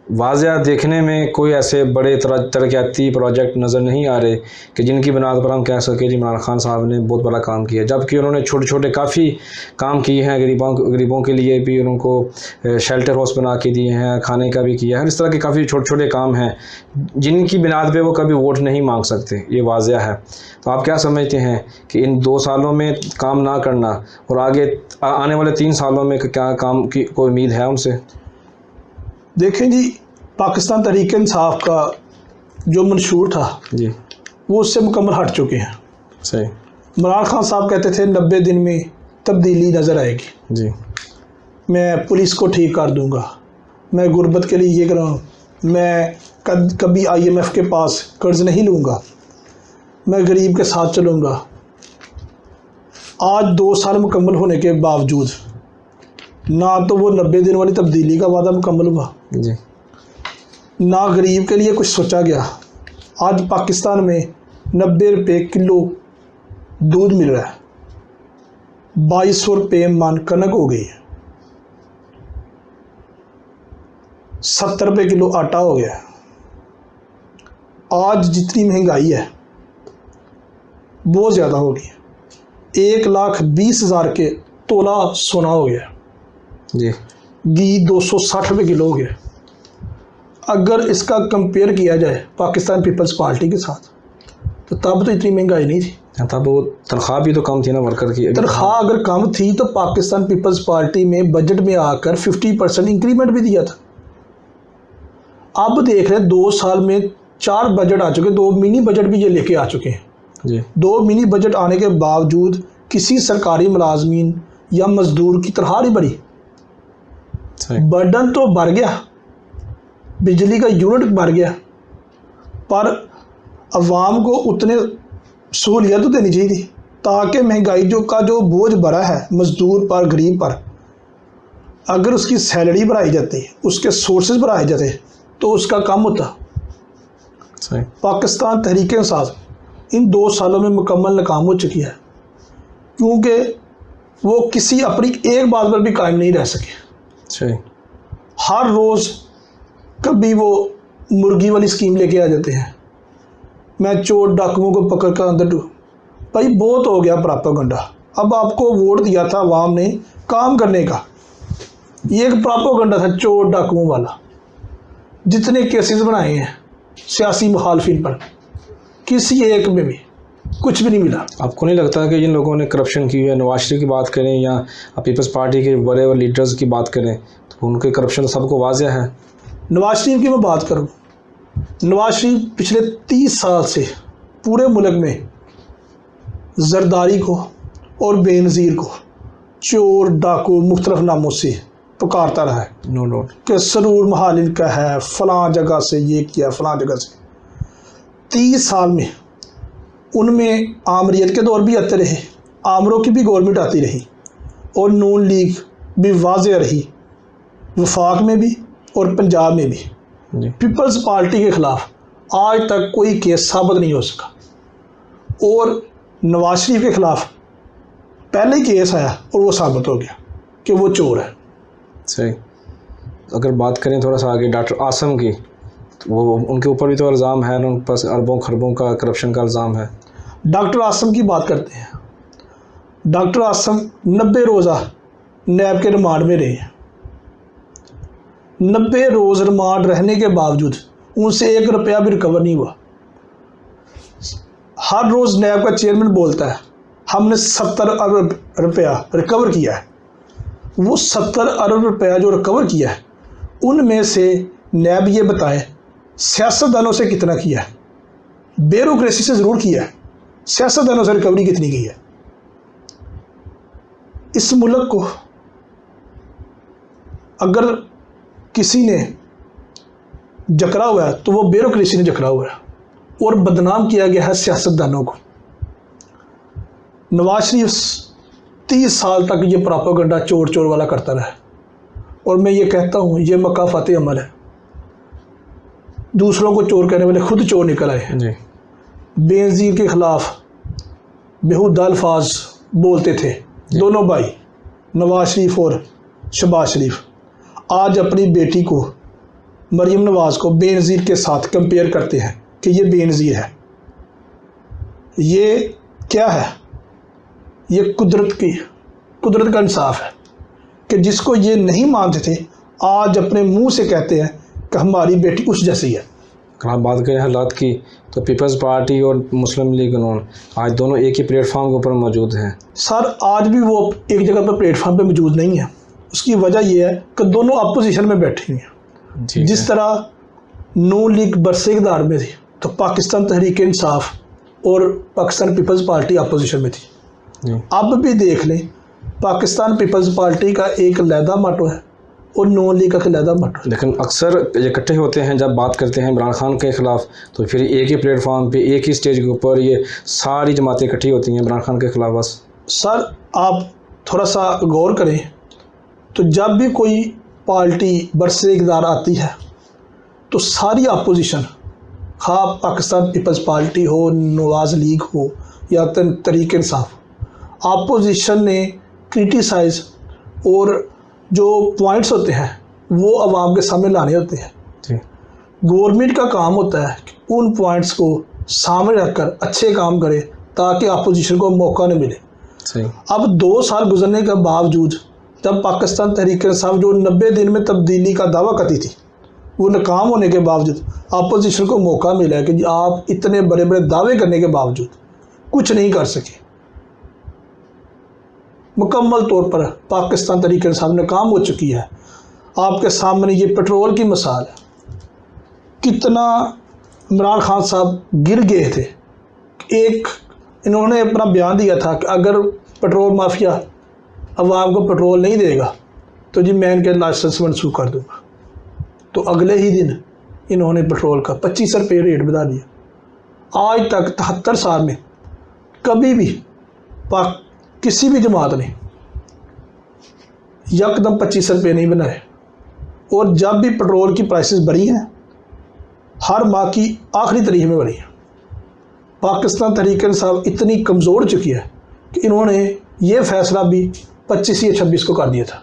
वाज़ह देखने में कोई ऐसे बड़े तरक्याती प्रोजेक्ट नज़र नहीं आ रहे कि जिनकी बुनियाद पर हम कह सकें इमरान खान साहब ने बहुत बड़ा काम किया, जबकि उन्होंने छोटे छोटे काफ़ी काम किए हैं। गरीबों के लिए भी उनको शेल्टर हाउस बना के दिए हैं, खाने का भी किया है। इस तरह के काफ़ी छोटे छोटे काम हैं जिनकी बुनियाद पे वो कभी वोट नहीं मांग सकते, ये वाज़ह है। तो आप क्या समझते हैं कि इन 2 सालों में काम ना करना और आगे आने वाले 3 सालों में क्या काम की कोई उम्मीद है उनसे? देखें जी, पाकिस्तान तहरीक इंसाफ का जो मंशूर था जी वो उससे मुकम्मल हट चुके हैं। सही। इमरान खान साहब कहते थे 90 दिन में तब्दीली नज़र आएगी। जी। मैं पुलिस को ठीक कर दूंगा, मैं गुर्बत के लिए ये करूँ, मैं कभी IMF के पास कर्ज नहीं लूँगा, मैं गरीब के साथ चलूँगा। आज 2 साल मुकम्मल होने के बावजूद ना तो वो 90 दिन वाली तब्दीली का वादा मुकम्मल हुआ, जी ना गरीब के लिए कुछ सोचा गया। आज पाकिस्तान में 90 रुपये किलो दूध मिल रहा है, 2200 रुपये मन कनक हो गई है, 70 रुपये किलो आटा हो गया है। आज जितनी महंगाई है बहुत ज़्यादा हो गई है। 1,20,000 के तोला सोना हो गया, जी। घी 260 रुपये किलो हो गया। अगर इसका कंपेयर किया जाए पाकिस्तान पीपल्स पार्टी के साथ तो तब तो इतनी महंगाई नहीं थी। तब वो तनख्वाह भी तो कम थी ना वर्कर की। तनख्वाह अगर कम थी तो पाकिस्तान पीपल्स पार्टी में बजट में आकर 50% इंक्रीमेंट भी दिया था। अब देख रहे हैं 2 साल में 4 बजट आ चुके, 2 मिनी बजट भी ये लेके आ चुके हैं जी। 2 मिनी बजट आने के बावजूद किसी सरकारी मुलाजमीन या मजदूर की तनख्वाह नहीं बढ़ी। बर्डन तो बढ़ गया, बिजली का यूनिट बढ़ गया, पर अवाम को उतने सहूलियत तो देनी चाहिए थी ताकि महंगाई जो बोझ बढ़ा है मज़दूर पर, गरीब पर, अगर उसकी सैलरी बढ़ाई जाती, उसके सोर्सेज बढ़ाए जाते तो उसका कम होता। सही। पाकिस्तान तहरीक इंसाफ इन 2 सालों में मुकम्मल नाकाम हो चुकी है क्योंकि वो किसी अपनी एक बात पर भी कायम नहीं रह सके। सही। हर रोज़ कभी वो मुर्गी वाली स्कीम लेके आ जाते हैं, मैं चोर डाकुओं को पकड़ कर अंदर भाई बहुत हो गया प्रोपेगेंडा। अब आपको वोट दिया था अवाम ने काम करने का, ये एक प्रोपेगेंडा था चोर डाकुओं वाला। जितने केसेस बनाए हैं सियासी मुखालफिन पर, किसी एक में भी कुछ भी नहीं मिला। आपको नहीं लगता कि जिन लोगों ने करप्शन की है, नवाज शरीफ की बात करें या पीपल्स पार्टी के बड़े बड़े लीडर्स की बात करें तो उनके करप्शन सबको वाज़ह है। नवाज शरीफ की मैं बात करूं, नवाज शरीफ पिछले 30 साल से पूरे मुल्क में जरदारी को اور بے نظیر کو چور ڈاکو مختلف ناموں سے پکارتا رہا ہے نو ڈاؤٹ کہ سرور محال ان کا ہے، فلاں جگہ سے یہ کیا، فلاں جگہ سے۔ 30 سال میں ان میں آمریت کے دور بھی آتے رہے، آمروں کی بھی گورنمنٹ آتی رہی، اور نون لیگ بھی واضح رہی، وفاق میں بھی اور پنجاب میں بھی۔ جی پیپلز پارٹی کے خلاف آج تک کوئی کیس ثابت نہیں ہو سکا، اور نواز شریف کے خلاف پہلے ہی کیس آیا اور وہ ثابت ہو گیا کہ وہ چور ہے۔ صحیح۔ اگر بات کریں تھوڑا سا آگے ڈاکٹر عاصم کی، تو وہ ان کے اوپر بھی تو الزام ہے، ان کے پاس اربوں خربوں کا کرپشن کا الزام ہے۔ ڈاکٹر عاصم کی بات کرتے ہیں۔ ڈاکٹر عاصم 90 روزہ نیب کے ریمانڈ میں رہے ہیں۔ 90 روز ریمانڈ رہنے کے باوجود ان سے 1 روپیہ بھی ریکور نہیں ہوا۔ ہر روز نیب کا چیئرمین بولتا ہے ہم نے 70 ارب روپیہ ریکور کیا ہے۔ وہ 70 ارب روپیہ جو ریکور کیا ہے، ان میں سے نیب یہ بتائے سیاستدانوں سے کتنا کیا ہے، بیوروکریسی سے ضرور کیا ہے، سیاستدانوں سے ریکوری کتنی کی ہے۔ اس ملک کو اگر کسی نے جکڑا ہوا ہے تو وہ بیوروکریسی نے جکڑا ہوا ہے، اور بدنام کیا گیا ہے سیاستدانوں کو۔ نواز شریف 30 سال تک یہ پراپاگنڈا چور چور والا کرتا رہا، اور میں یہ کہتا ہوں یہ مکافاتی عمل ہے۔ دوسروں کو چور کہنے والے خود چور نکل آئے۔ جی بے نظیر کے خلاف بےہودہ الفاظ بولتے تھے دونوں بھائی، نواز شریف اور شہباز شریف۔ آج اپنی بیٹی کو مریم نواز کو بے نظیر کے ساتھ کمپیئر کرتے ہیں کہ یہ بے نظیر ہے۔ یہ کیا ہے؟ یہ قدرت کا انصاف ہے کہ جس کو یہ نہیں مانتے تھے آج اپنے منہ سے کہتے ہیں کہ ہماری بیٹی اس جیسی ہے۔ اگر آپ بات کریں حالات کی تو پیپلز پارٹی اور مسلم لیگ انہوں آج دونوں ایک ہی پلیٹ فارم کے اوپر موجود ہیں۔ سر آج بھی وہ ایک جگہ پر پلیٹ فارم پہ موجود نہیں ہے۔ اس کی وجہ یہ ہے کہ دونوں اپوزیشن میں بیٹھی ہوئی ہیں۔ جس طرح نون لیگ برسے اقتدار میں تھی تو پاکستان تحریک انصاف اور پاکستان پیپلز پارٹی اپوزیشن میں تھی۔ اب بھی دیکھ لیں، پاکستان پیپلز پارٹی کا ایک علیحدہ موٹو ہے اور نون لیگ کا علیحدہ موٹو ہے۔ لیکن اکثر اکٹھے ہوتے ہیں جب بات کرتے ہیں عمران خان کے خلاف، تو پھر ایک ہی پلیٹ فارم پہ ایک ہی سٹیج کے اوپر یہ ساری جماعتیں اکٹھی ہوتی ہیں عمران خان کے خلاف۔ بس سر آپ تھوڑا سا غور کریں تو جب بھی کوئی پارٹی برسے اقتدار آتی ہے تو ساری اپوزیشن، خواہ پاکستان پیپلز پارٹی ہو، نواز لیگ ہو یا تحریک انصاف، اپوزیشن نے کرٹیسائز اور جو پوائنٹس ہوتے ہیں وہ عوام کے سامنے لانے ہوتے ہیں۔ جی گورنمنٹ کا کام ہوتا ہے کہ ان پوائنٹس کو سامنے رکھ کر اچھے کام کرے تاکہ اپوزیشن کو موقع نہ ملے۔ صحیح۔ اب 2 سال گزرنے کے باوجود جب پاکستان تحریک انصاف جو 90 دن میں تبدیلی کا دعویٰ کرتی تھی، وہ ناکام ہونے کے باوجود اپوزیشن کو موقع ملا ہے کہ آپ اتنے بڑے بڑے دعوے کرنے کے باوجود کچھ نہیں کر سکے۔ مکمل طور پر پاکستان تحریک انصاف ناکام ہو چکی ہے۔ آپ کے سامنے یہ پٹرول کی مثال ہے، کتنا عمران خان صاحب گر گئے تھے۔ ایک انہوں نے اپنا بیان دیا تھا کہ اگر پٹرول مافیا عوام کو پٹرول نہیں دے گا تو جی میں ان کے لائسنس منسوخ کر دوں گا، تو اگلے ہی دن انہوں نے پٹرول کا 25 روپے ریٹ بتا دیا۔ آج تک 73 سال میں کبھی بھی کسی بھی جماعت نے یکدم 25 روپے نہیں بنائے، اور جب بھی پٹرول کی پرائسز بڑھی ہیں ہر ماہ کی آخری تاریخ میں بڑھی ہیں۔ پاکستان تحریک انصاف اتنی کمزور ہو چکی ہے کہ انہوں نے یہ فیصلہ بھی 25 یا 26 کو کر دیا تھا۔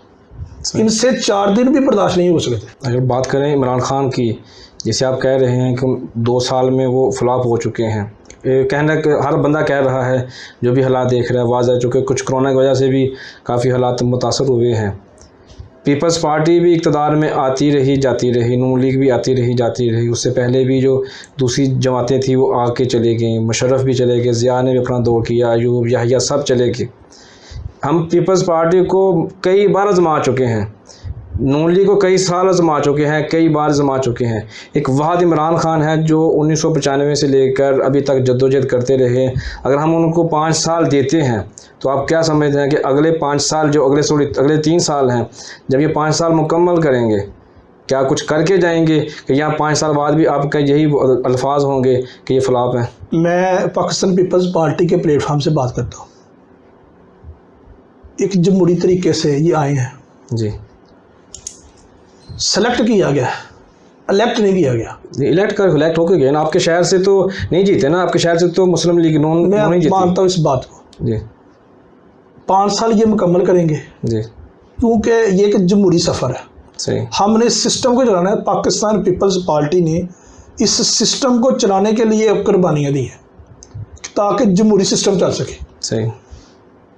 ان سے 4 دن بھی برداشت نہیں ہو سکے تھے۔ اگر بات کریں عمران خان کی، جیسے آپ کہہ رہے ہیں کہ 2 سال میں وہ فلاپ ہو چکے ہیں، کہنا کہ ہر بندہ کہہ رہا ہے جو بھی حالات دیکھ رہا ہے واضح، چونکہ کچھ کرونا کی وجہ سے بھی کافی حالات متاثر ہوئے ہیں۔ پیپلز پارٹی بھی اقتدار میں آتی رہی جاتی رہی، نون لیگ بھی آتی رہی جاتی رہی، اس سے پہلے بھی جو دوسری جماعتیں تھیں وہ آ کے چلے گئیں، مشرف بھی چلے گئے، ضیاء نے بھی اپنا دور کیا، ایوب یحییٰ سب چلے گئے۔ ہم پیپلز پارٹی کو کئی بار آزما چکے ہیں، نون لیگ کو کئی سال آزما چکے ہیں, کئی بار آزما چکے ہیں. ایک وحد عمران خان ہے جو 1995 سے لے کر ابھی تک جدوجہد کرتے رہے. اگر ہم ان کو 5 سال دیتے ہیں تو آپ کیا سمجھتے ہیں کہ اگلے 5 سال جو اگلے 3 سال ہیں, جب یہ 5 سال مکمل کریں گے, کیا کچھ کر کے جائیں گے کہ یہاں 5 سال بعد بھی آپ کا یہی الفاظ ہوں گے کہ یہ فلاپ ہے؟ میں پاکستان پیپلز پارٹی کے پلیٹ فارم سے بات کرتا ہوں. ایک جمہوری طریقے سے یہ آئے ہیں, جی, سلیکٹ کیا گیا, الیکٹ نہیں کیا گیا. الیکٹ ہو کے گئے نا. آپ کے شہر سے تو نہیں جیتے نا, آپ کے شہر سے تو مسلم لیگ نون میں نہیں جیتی. مانتا ہوں اس بات کو. جی, 5 سال یہ مکمل کریں گے جی, کیونکہ یہ ایک جمہوری سفر ہے. صحیح. ہم نے اس سسٹم کو چلانا ہے. پاکستان پیپلز پارٹی نے اس سسٹم کو چلانے کے لیے قربانیاں دی ہیں تاکہ جمہوری سسٹم چل سکے. صحیح.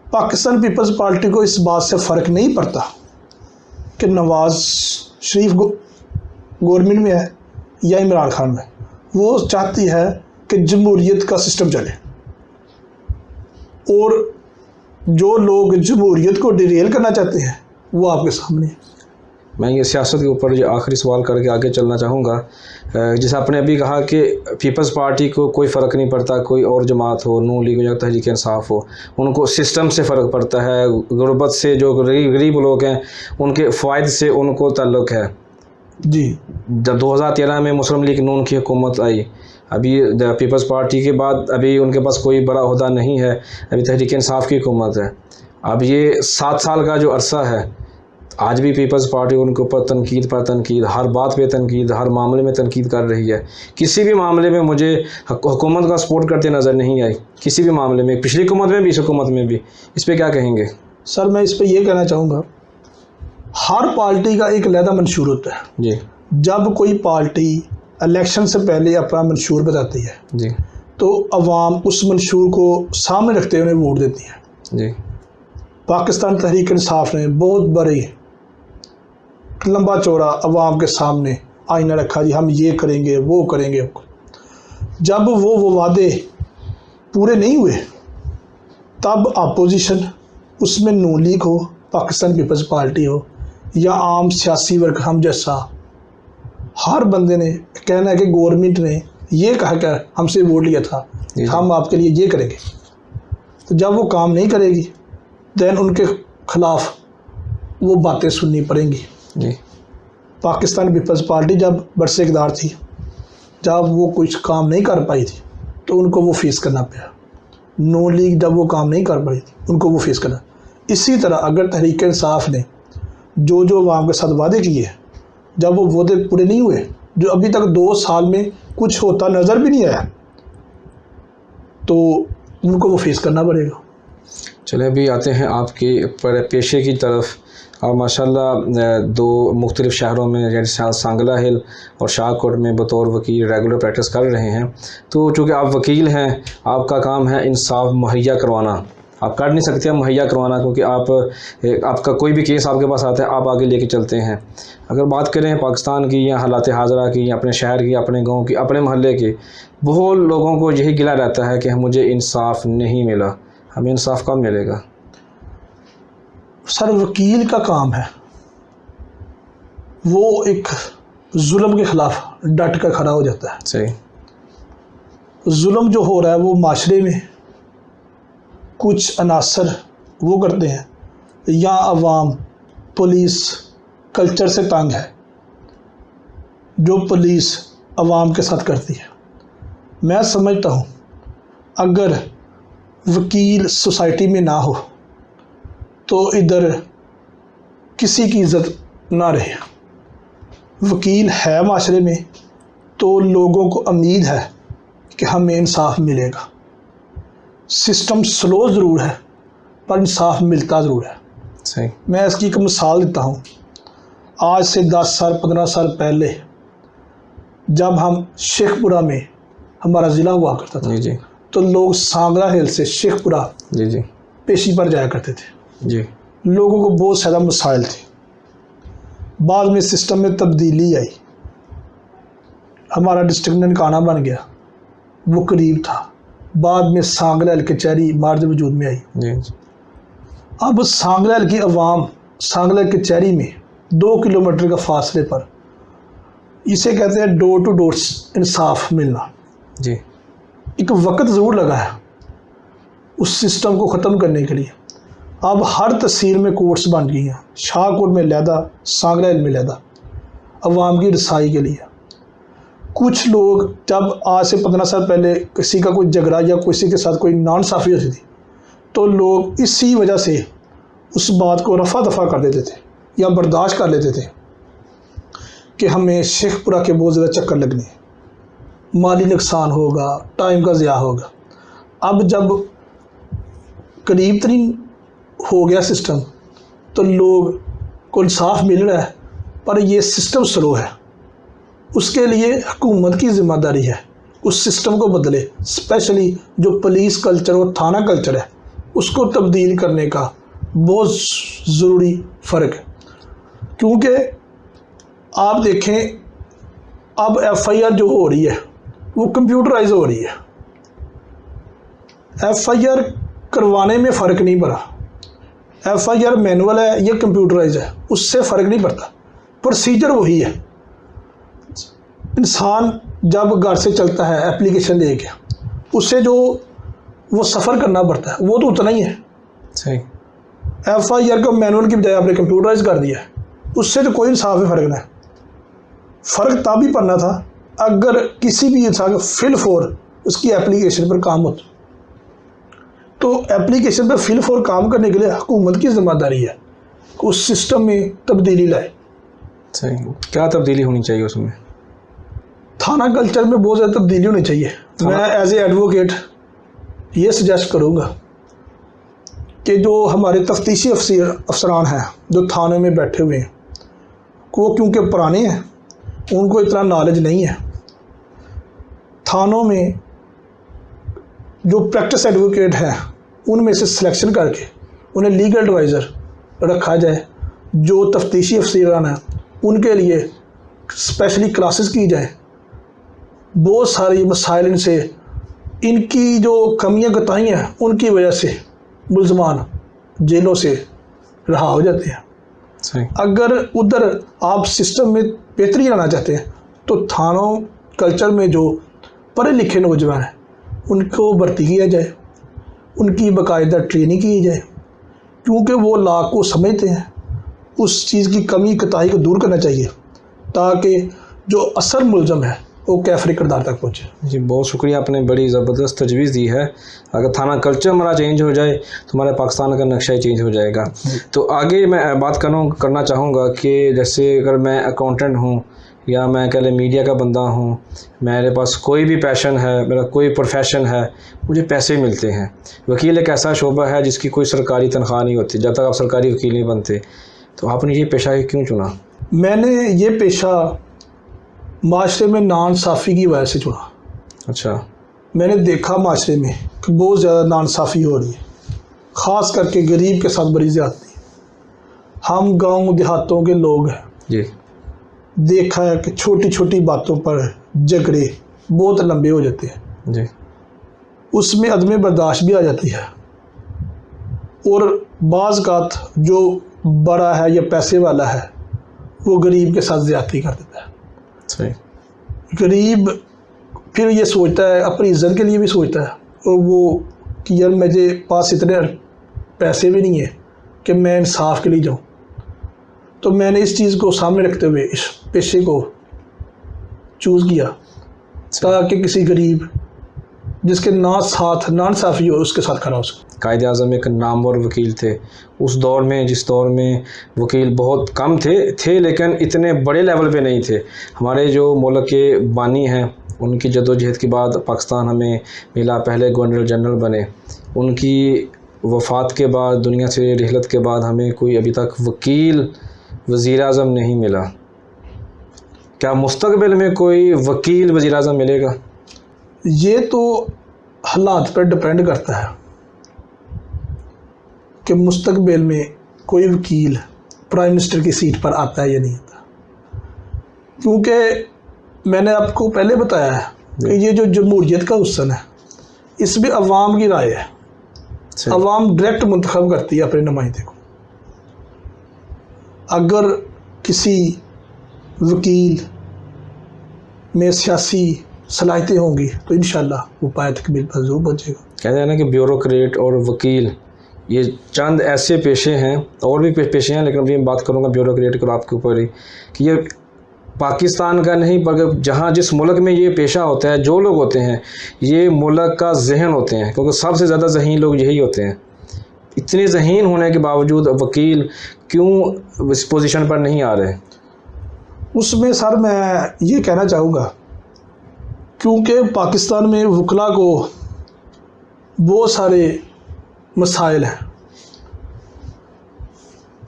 پاکستان پیپلز پارٹی کو اس بات سے فرق نہیں پڑتا کہ نواز شریف گورنمنٹ میں ہے یا عمران خان میں. وہ چاہتی ہے کہ جمہوریت کا سسٹم چلے, اور جو لوگ جمہوریت کو ڈیریل کرنا چاہتے ہیں وہ آپ کے سامنے ہیں. میں یہ سیاست کے اوپر جو آخری سوال کر کے آگے چلنا چاہوں گا. جیسے آپ نے ابھی کہا کہ پیپلز پارٹی کو کوئی فرق نہیں پڑتا, کوئی اور جماعت ہو, نون لیگ ہو یا تحریک انصاف ہو, ان کو سسٹم سے فرق پڑتا ہے. غربت سے جو غریب لوگ ہیں ان کے فوائد سے ان کو تعلق ہے. جی, جب 2013 میں مسلم لیگ نون کی حکومت آئی, ابھی پیپلز پارٹی کے بعد ابھی ان کے پاس کوئی بڑا عہدہ نہیں ہے, ابھی تحریک انصاف کی حکومت ہے. اب یہ 7 سال کا جو عرصہ ہے, آج بھی پیپلز پارٹی ان کے اوپر تنقید پر تنقید, ہر بات پہ تنقید, ہر معاملے میں تنقید کر رہی ہے. کسی بھی معاملے میں مجھے حکومت کا سپورٹ کرتے نظر نہیں آئی, کسی بھی معاملے میں, پچھلی حکومت میں بھی, اس حکومت میں بھی. اس پہ کیا کہیں گے؟ سر میں اس پہ یہ کہنا چاہوں گا, ہر پارٹی کا ایک علیحدہ منشور ہوتا ہے. جی, جب کوئی پارٹی الیکشن سے پہلے اپنا منشور بتاتی ہے جی, تو عوام اس منشور کو سامنے رکھتے ہوئے ووٹ دیتی ہے. جی, پاکستان تحریک انصاف نے بہت بڑی لمبا چوڑا عوام کے سامنے آئینہ رکھا, جی ہم یہ کریں گے وہ کریں گے. جب وہ وعدے پورے نہیں ہوئے تب اپوزیشن, اس میں نون لیگ ہو, پاکستان پیپلز پارٹی ہو یا عام سیاسی ورگ ہم جیسا, ہر بندے نے کہنا ہے کہ گورنمنٹ نے یہ کہا کہ ہم سے ووٹ لیا تھا, ہم آپ کے لیے یہ کریں گے. تو جب وہ کام نہیں کرے گی دین ان کے خلاف وہ باتیں سننی پڑیں گی. جی, پاکستان پیپلز پارٹی جب برس اقتدار تھی, جب وہ کچھ کام نہیں کر پائی تھی تو ان کو وہ فیس کرنا پڑا. نون لیگ جب وہ کام نہیں کر پائی تھی ان کو وہ فیس کرنا. اسی طرح اگر تحریک انصاف نے جو عوام کے ساتھ وعدے کیے, جب وہ وعدے پورے نہیں ہوئے, جو ابھی تک 2 سال میں کچھ ہوتا نظر بھی نہیں آیا, تو ان کو وہ فیس کرنا پڑے گا. چلیں ابھی آتے ہیں آپ کے پیشے کی طرف. آپ ماشاءاللہ 2 مختلف شہروں میں یعنی سانگلہ ہل اور شاہ کوٹ میں بطور وکیل ریگولر پریکٹس کر رہے ہیں. تو چونکہ آپ وکیل ہیں, آپ کا کام ہے انصاف مہیا کروانا. آپ کر نہیں سکتے مہیا کروانا, کیونکہ آپ کا کوئی بھی کیس آپ کے پاس آتا ہے آپ آگے لے کے چلتے ہیں. اگر بات کریں پاکستان کی یا حالات حاضرہ کی یا اپنے شہر کی, اپنے گاؤں کی, اپنے محلے کی, بہت لوگوں کو یہی گلہ رہتا ہے کہ مجھے انصاف نہیں ملا. ہمیں انصاف کب ملے گا؟ سر وکیل کا کام ہے وہ ایک ظلم کے خلاف ڈٹ کر کھڑا ہو جاتا ہے. صحیح. ظلم جو ہو رہا ہے وہ معاشرے میں کچھ عناصر وہ کرتے ہیں, یا عوام پولیس کلچر سے تنگ ہے جو پولیس عوام کے ساتھ کرتی ہے. میں سمجھتا ہوں اگر وکیل سوسائٹی میں نہ ہو تو ادھر کسی کی عزت نہ رہے. وکیل ہے معاشرے میں تو لوگوں کو امید ہے کہ ہمیں انصاف ملے گا. سسٹم سلو ضرور ہے پر انصاف ملتا ضرور ہے. صحیح. میں میں اس کی ایک مثال دیتا ہوں. آج سے 10 سال 15 سال پہلے جب ہم شیخ پورہ میں ہمارا ضلع ہوا کرتا تھا, جی, جی, تو لوگ سانگلہ ہل سے شیخ پورہ جی, جی, پیشی پر جایا کرتے تھے. جی, لوگوں کو بہت زیادہ مسائل تھے. بعد میں سسٹم میں تبدیلی آئی, ہمارا ڈسٹرکٹ ننکانہ بن گیا, وہ قریب تھا. بعد میں سانگلہ ہل کچہری مارج وجود میں آئی. جی, اب سانگلہ ہل کی عوام سانگلہ کچہری میں 2 किलोमीटर का फासले पर, इसे कहते हैं डोर टू डोर इंसाफ मिलना। जी। एक वक्त ज़रूर लगा है उस सिस्टम को ख़त्म करने के लिए। अब हर तहसील में कोर्ट्स बन गई हैं, शाहकोट में लहदा, सांगरा में लहदा, अवाम की रसाई के लिए। कुछ लोग जब आज से 15 साल पहले किसी का कोई झगड़ा या किसी के साथ कोई नाइंसाफ़ी होती थी तो लोग इसी वजह से उस बात को रफ़ा दफ़ा कर देते थे या बर्दाश्त कर लेते थे कि हमें शेखपुरा के बहुत ज़्यादा चक्कर लगने, माली नुकसान होगा, टाइम का ज़िया होगा। अब जब करीब तरीन हो गया सिस्टम तो लोग को इंसाफ मिल रहा है, पर ये सिस्टम स्लो है। उसके लिए हुकूमत की ज़िम्मेदारी है उस सिस्टम को बदले, स्पेशली जो पुलिस कल्चर और थाना कल्चर है उसको तब्दील करने का बहुत ज़रूरी फ़र्क है। क्योंकि आप देखें अब FIR जो हो रही है वो कंप्यूटराइज हो रही है। FIR करवाने में फ़र्क नहीं पड़ा, FIR मैनुअल है या कंप्यूटराइज है उससे फ़र्क नहीं पड़ता, प्रोसीजर वही है। इंसान जब घर से चलता है एप्लीकेशन लेके, उससे जो वो सफ़र करना पड़ता है वो तो उतना ही है। सही। FIR को मैनुअल की बजाय आपने कंप्यूटराइज कर दिया है, उससे तो कोई इंसाफ में फ़र्क नहीं है। फ़र्क तब ही पड़ना था अगर किसी भी इंसान को फिल फॉर उसकी एप्लीकेशन पर काम होता। तो एप्लीकेशन पर फिल फॉर काम करने के लिए हुकूमत की ज़िम्मेदारी है कि उस सिस्टम में तब्दीली लाए। सही। क्या तब्दीली होनी चाहिए उसमें? थाना कल्चर में बहुत ज़्यादा तब्दीली होनी चाहिए। मैं एज ए एडवोकेट ये सजेस्ट करूँगा कि जो हमारे तफ्तीशी अफसरान हैं जो थाने में बैठे हुए हैं, वो क्योंकि पुराने हैं उनको इतना नॉलेज नहीं है। थानों में जो प्रैक्टिस एडवोकेट हैं उनमें से सिलेक्शन करके उन्हें लीगल एडवाइज़र रखा जाए। जो तफ्तीशी अफसरान हैं उनके लिए स्पेशली क्लासेस की जाए। बहुत सारी मसाइल इनसे, इनकी जो कमियां गताई हैं उनकी वजह से मुलजमान जेलों से रहा हो जाते हैं। सही। अगर उधर आप सिस्टम में बेहतरी लाना चाहते हैं तो थानों कल्चर में जो पढ़े लिखे नौजवान हैं उनको भर्ती किया जाए, उनकी बाकायदा ट्रेनिंग की जाए, क्योंकि वो लॉ को समझते हैं। उस चीज़ की कमी कताई को दूर करना चाहिए ताकि जो असल मुलजम है वो कैफरी किरदार तक पहुँचे। जी, बहुत शुक्रिया, आपने बड़ी ज़बरदस्त तजवीज़ दी है। अगर थाना कल्चर हमारा चेंज हो जाए तो हमारे पाकिस्तान का नक्शा ही चेंज हो जाएगा। तो आगे मैं बात करना चाहूँगा कि जैसे अगर मैं अकाउंटेंट हूँ या मैं कह लें मीडिया का बंदा हूँ, मेरे पास कोई भी पैशन है, मेरा कोई प्रोफेशन है, मुझे पैसे मिलते हैं। वकील एक ऐसा शोबा है जिसकी कोई सरकारी तनख्वाह नहीं होती जब तक आप सरकारी वकील नहीं बनते। तो आपने ये पेशा क्यों चुना? मैंने ये पेशा माशरे में नाइंसाफ़ी की वजह से चुना। अच्छा। मैंने देखा माशरे में कि बहुत ज़्यादा नाइंसाफ़ी हो रही है, ख़ास करके गरीब के साथ बड़ी ज़्यादती। हम गांव देहातों के लोग हैं जी। देखा है कि छोटी छोटी बातों पर झगड़े बहुत लंबे हो जाते हैं जी। उसमें अदम बर्दाश्त भी आ जाती है और बाज़ औक़ात जो बड़ा है या पैसे वाला है वो गरीब के साथ ज़्यादती कर देता है। सही। गरीब फिर ये सोचता है, अपनी इज्जत के लिए भी सोचता है और वो कि यार मेरे पास इतने पैसे भी नहीं है कि मैं इंसाफ के लिए जाऊँ। तो मैंने इस चीज़ को सामने रखते हुए इस पेशे को चूज़ किया ताकि किसी गरीब जिसके नाइंसाफ़ी हो उसके साथ खड़ा हो सके। कायदे आज़म एक नामवर वकील थे उस दौर में, जिस दौर में वकील बहुत कम थे लेकिन इतने बड़े लेवल पे नहीं थे। हमारे जो मुल्क के बानी हैं उनकी जदोजहद के बाद पाकिस्तान हमें मिला, पहले गवर्नर जनरल बने। उनकी वफ़ात के बाद, दुनिया से रिहलत के बाद हमें कोई अभी तक वकील वज़ीर आज़म नहीं मिला। क्या मुस्तक़बिल में कोई वकील वज़ीर आज़म मिलेगा? ये तो हालात पर डिपेंड करता है कि मुस्तक़बिल में कोई वकील प्राइम मिनिस्टर की सीट पर आता है या नहीं आता। क्योंकि मैंने आपको पहले बताया है कि ये जो जमहूरियत का हुस्न है इसमें अवाम की राय है। अवाम डायरेक्ट मुंतखब करती है अपने नुमाइंदे को। अगर किसी वकील में सियासी सलाहियतें होंगी तो इंशाअल्लाह वो पाए तकमील पर ज़रूर पहुँचेगा। कहते हैं ना कि ब्यूरोक्रेट और वकील ये चंद ऐसे पेशे हैं, और भी पेशे हैं, लेकिन अभी मैं बात करूँगा ब्यूरोक्रेट को आपके ऊपर ही, कि ये पाकिस्तान का नहीं बल्कि जहाँ जिस मुल्क में ये पेशा होता है, जो लोग होते हैं ये मुल्क का जहन होते हैं, क्योंकि सबसे ज़्यादा ज़हीन लोग यही होते हैं। इतने ज़हीन होने के बावजूद वकील क्यों इस पोजीशन पर नहीं आ रहे? उसमें सर मैं ये कहना चाहूँगा, क्योंकि पाकिस्तान में वकला को बहुत सारे मसाइल हैं।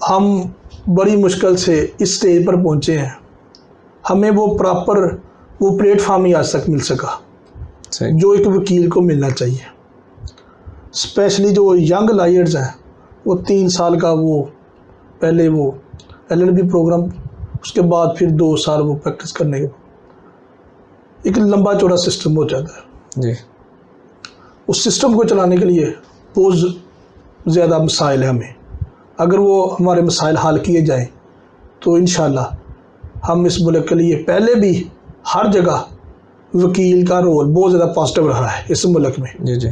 हम बड़ी मुश्किल से इस स्टेज पर पहुँचे हैं, हमें वो प्रॉपर वो प्लेटफार्म ही आज तक मिल सका जो एक वकील को मिलना चाहिए। स्पेशली जो यंग लॉयर्स हैं, वो 3 साल का वो पहले वो LLB प्रोग्राम, उसके बाद फिर 2 साल वो प्रैक्टिस करने के एक लंबा चौड़ा सिस्टम हो जाता है जी। उस सिस्टम को चलाने के लिए बहुत ज़्यादा मसाइल है हमें। अगर वो हमारे मसाइल हल किए जाएं तो इंशाअल्लाह हम इस मुल्क के लिए, पहले भी हर जगह वकील का रोल बहुत ज़्यादा पॉजिटिव रहा है इस मुल्क में। जी जी।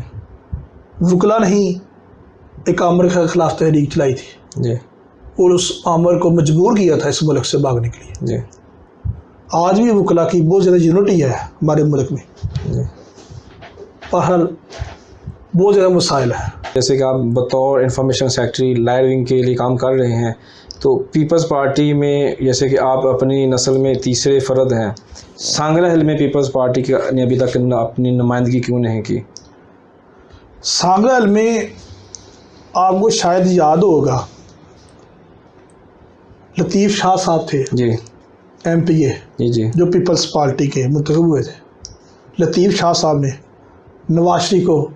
वकला नहीं एक आमर के ख़िलाफ़ तहरीक चलाई थी जी, और उस आमर को मजबूर किया था इस मुल्क से भागने के लिए। जी। आज भी वकला की बहुत ज़्यादा यूनिटी है हमारे मुल्क में, जी। बहरहाल बहुत ज़्यादा मसाइल है। जैसे कि आप बतौर इंफॉर्मेशन सेक्रेटरी लॉयर विंग के लिए काम कर रहे हैं, तो पीपल्स पार्टी में जैसे कि आप अपनी नस्ल में तीसरे फ़र्द हैं, सांगला हिल में पीपल्स पार्टी ने अभी तक अपनी नुमाइंदगी क्यों नहीं की? सांगला हिल में आपको शायद याद होगा, लतीफ़ शाह साहब थे जी, MPA जी जी, जो पीपल्स पार्टी के मुंतखब हुए थे। लतीफ़ शाह साहब ने नवाज शरीफ को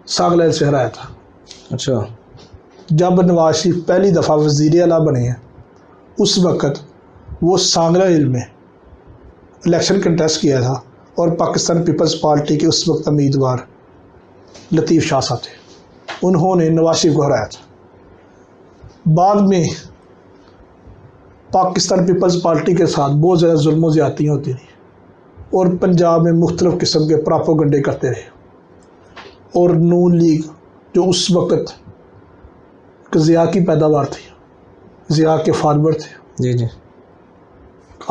सांगला हिल से हराया था। अच्छा। जब नवाज शरीफ पहली दफ़ा वज़ीर आला बने हैं, उस वक़्त वो सांगला हिल में इलेक्शन कंटेस्ट किया था और पाकिस्तान पीपल्स पार्टी के उस वक्त उम्मीदवार लतीफ़ शाह साहब थे, उन्होंने नवाज शरीफ को हराया था। बाद में पाकिस्तान पीपल्स पार्टी के साथ बहुत ज़्यादा जुल्म व ज़्यादतियाँ होती रही और पंजाब में मुख्तलिफ़ किस्म के प्रोपेगेंडे करते रहे, और नून लीग जो उस वक़्त ज़िया की पैदावार थी, ज़िया के फार्मर थे, जी जी,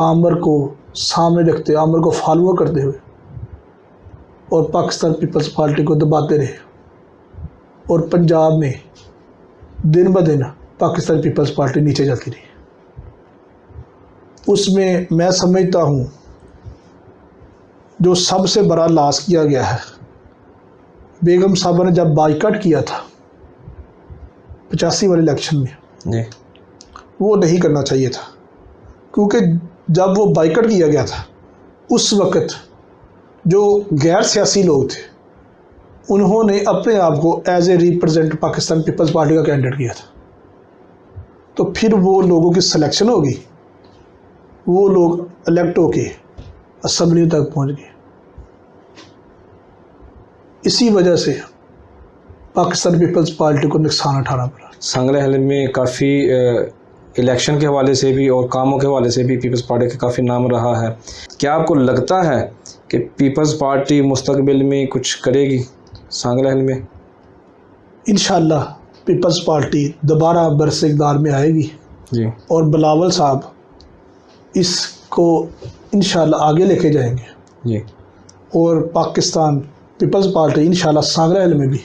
आमर को सामने रखते, आमर को फॉलो करते हुए और पाकिस्तान पीपल्स पार्टी को दबाते रहे, और पंजाब में दिन ब दिन पाकिस्तान पीपल्स पार्टी नीचे जाती रही। उसमें मैं समझता हूँ जो सबसे बड़ा लॉस किया गया है, बेगम साहबा ने जब बाइकआउट किया था 85 वाले इलेक्शन में, जी, वो नहीं करना चाहिए था, क्योंकि जब वो बाइकआउट किया गया था उस वक़्त जो गैर सियासी लोग थे उन्होंने अपने आप को as a represent Pakistan Peoples Party का कैंडिडेट किया था, तो फिर वो लोगों की सिलेक्शन होगी, वो लोग इलेक्ट होके असम्बली तक पहुंच गए। इसी वजह से पाकिस्तान पीपल्स पार्टी को नुकसान उठाना पड़ा। सांगला हिल में काफ़ी इलेक्शन के हवाले से भी और कामों के हवाले से भी पीपल्स पार्टी का काफ़ी नाम रहा है। क्या आपको लगता है कि पीपल्स पार्टी मुस्तकबिल में कुछ करेगी सांगला हिल में? इंशाअल्लाह पीपल्स पार्टी दोबारा बरसे इक़्तिदार में आएगी जी, और बिलावल साहब इसको इंशाअल्लाह आगे लेके जाएंगे जी, और पाकिस्तान पीपल्स पार्टी इंशाअल्लाह सांगला हिल में भी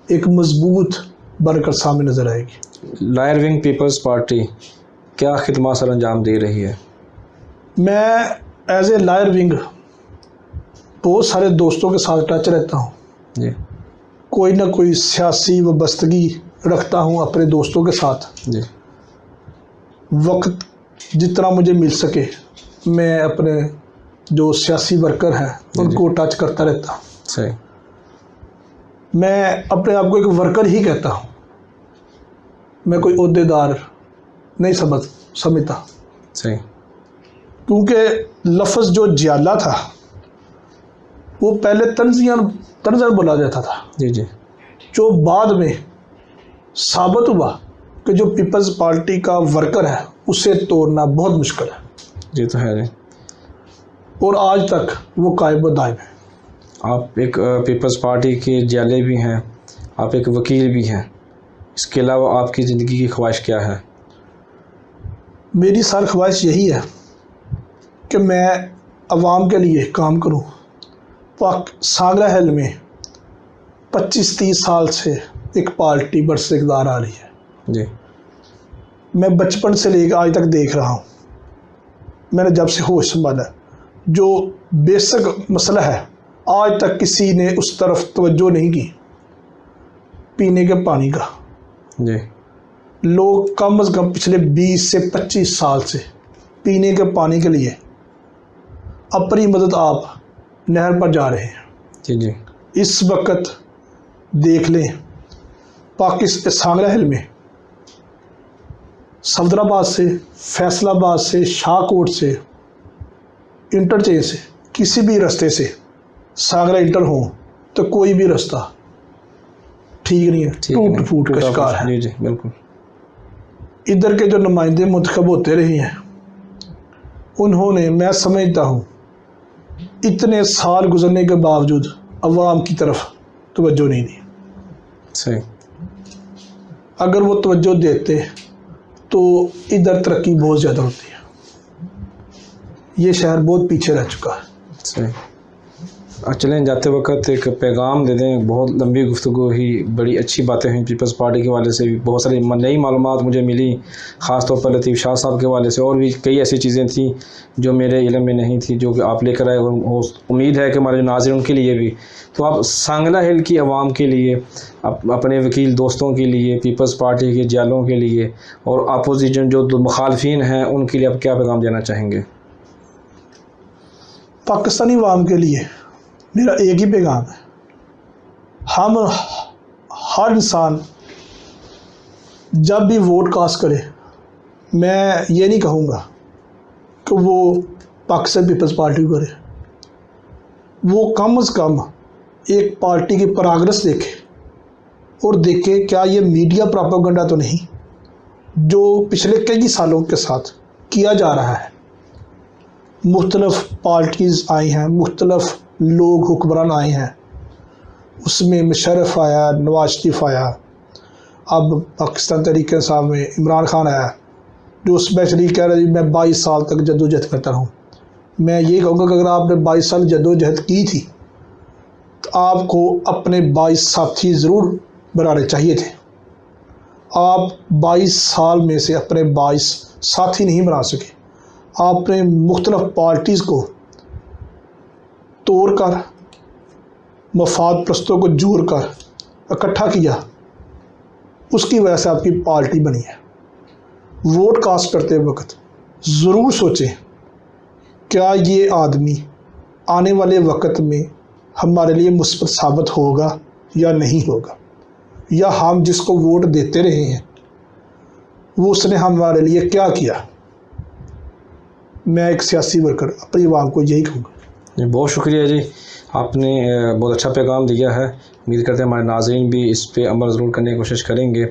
एक मजबूत बनकर सामने नज़र आएगी। लॉयर विंग पीपल्स पार्टी क्या खिदमत सर अंजाम दे रही है? मैं एज ए लॉयर विंग बहुत सारे दोस्तों के साथ टच रहता हूँ जी, कोई ना कोई सियासी वाबस्तगी रखता हूँ अपने दोस्तों के साथ। जी, वक्त जितना मुझे मिल सके मैं अपने जो सियासी वर्कर हैं उनको टच करता रहता हूँ। सही, मैं अपने आप को एक वर्कर ही कहता हूँ, मैं कोई ओहदेदार नहीं समझता, सही, क्योंकि लफ्ज़ जो जियाला था वो पहले तंज़र बोला जाता था, जी जी, जो बाद में साबित हुआ कि जो पीपल्स पार्टी का वर्कर है उसे तोड़ना बहुत मुश्किल है, जी तो है जी। और आज तक वो कायम व दायम है। आप एक पीपल्स पार्टी के जाले भी हैं, आप एक वकील भी हैं, इसके अलावा आपकी ज़िंदगी की ख्वाहिश क्या है? मेरी सारी ख्वाहिश यही है कि मैं अवाम के लिए काम करूं। सांगला हिल में 25-30 साल से एक पार्टी बरसे इक़्तिदार आ रही है जी। मैं बचपन से लेकर आज तक देख रहा हूँ, मैंने जब से होश संभाला, जो बेसिक मसला है आज तक किसी ने उस तरफ तवज्जो नहीं की। पीने के पानी का जी। लोग कम अज़ कम पिछले 20 से 25 साल से पीने के पानी के लिए अपनी मदद आप नहर पर जा रहे हैं। जी जी। इस वक्त देख लें पाकिस्तान सांगला हिल में सफदराबाद से, फैसलाबाद से, शाहकोट से, इंटरचेंज से, किसी भी रास्ते से सांगला इंटर हो तो कोई भी रास्ता ठीक नहीं है, टूट फूट का शिकार है। जी जी बिल्कुल। इधर के जो नुमाइंदे मुंतखब होते रहे हैं उन्होंने, मैं समझता हूँ, इतने साल गुजरने के बावजूद अवाम की तरफ तवज्जो नहीं दी। सही। अगर वो तवज्जो देते तो इधर तरक्की बहुत ज़्यादा होती है। ये शहर बहुत पीछे रह चुका है। सही। चलें जाते वक्त एक पैगाम दे दें। बहुत लंबी गुफ्तगू ही, बड़ी अच्छी बातें हुई पीपल्स पार्टी के हवाले से भी, बहुत सारी नई मालूमात मुझे मिली, ख़ास तौर पर लतीफ़ शाह साहब के हवाले से, और भी कई ऐसी चीज़ें थी जो मेरे इल्म में नहीं थी, जो कि आप लेकर आए, और उम्मीद है कि हमारे नाज़रीन उनके लिए भी। तो आप सांगला हिल की आवाम के लिए, अपने वकील दोस्तों के लिए, पीपल्स पार्टी के जालों के लिए और अपोजिशन जो मुखालफिन हैं उनके लिए आप क्या पैगाम देना चाहेंगे? पाकिस्तानी अवाम के लिए मेरा एक ही पैगाम है, हम हर इंसान जब भी वोट कास्ट करे, मैं ये नहीं कहूँगा कि वो पाकिस्तान पीपल्स पार्टी को करे, वो कम से कम एक पार्टी की प्रोग्रेस देखे और देखे क्या ये मीडिया प्रोपेगेंडा तो नहीं जो पिछले कई सालों के साथ किया जा रहा है। मुख्तलिफ पार्टीज़ आई हैं, मुख्तलिफ लोग हुक्मरान आए हैं, उसमें मुशर्रफ आया, नवाज शरीफ आया, अब पाकिस्तान तहरीक इंसाफ में इमरान खान आया, जो स्पेशली कह रहे मैं 22 साल तक जद्दोजहद करता रहूँ। मैं ये कहूँगा कि अगर आपने 22 साल जद्दोजहद की थी तो आपको अपने 22 साथी ज़रूर बनाने चाहिए थे। आप 22 साल में से अपने 22 साथी नहीं बना सके। आपने मुख्तलिफ पार्टीज़ को तोड़ कर, मफाद प्रस्तों को जोड़ कर इकट्ठा किया, उसकी वजह से आपकी पार्टी बनी है। वोट कास्ट करते वक्त ज़रूर सोचें क्या ये आदमी आने वाले वक्त में हमारे लिए मुस्बत साबित होगा या नहीं होगा, या हम जिसको वोट देते रहे हैं वो उसने हमारे लिए क्या किया। मैं एक सियासी वर्कर अपनी आवाम को यही कहूँगा। बहुत शुक्रिया जी, आपने बहुत अच्छा पैगाम दिया है। उम्मीद करते हैं हमारे नाज़रीन भी इस पे अमल ज़रूर करने की कोशिश करेंगे।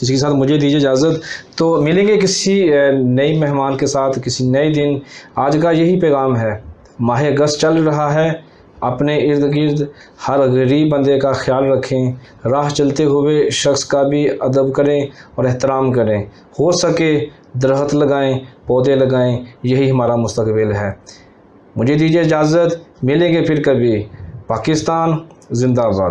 इसके साथ मुझे दीजिए इजाज़त, तो मिलेंगे किसी नई मेहमान के साथ किसी नए दिन। आज का यही पैगाम है, माह अगस्त चल रहा है, अपने इर्द गिर्द हर गरीब बंदे का ख्याल रखें, राह चलते हुए शख्स का भी अदब करें और एहतराम करें, हो सके दरख्त लगाएं, पौधे लगाएं, यही हमारा मुस्तकबिल है। मुझे दीजिए इजाज़त, मिलेंगे फिर कभी। पाकिस्तान जिंदाबाद।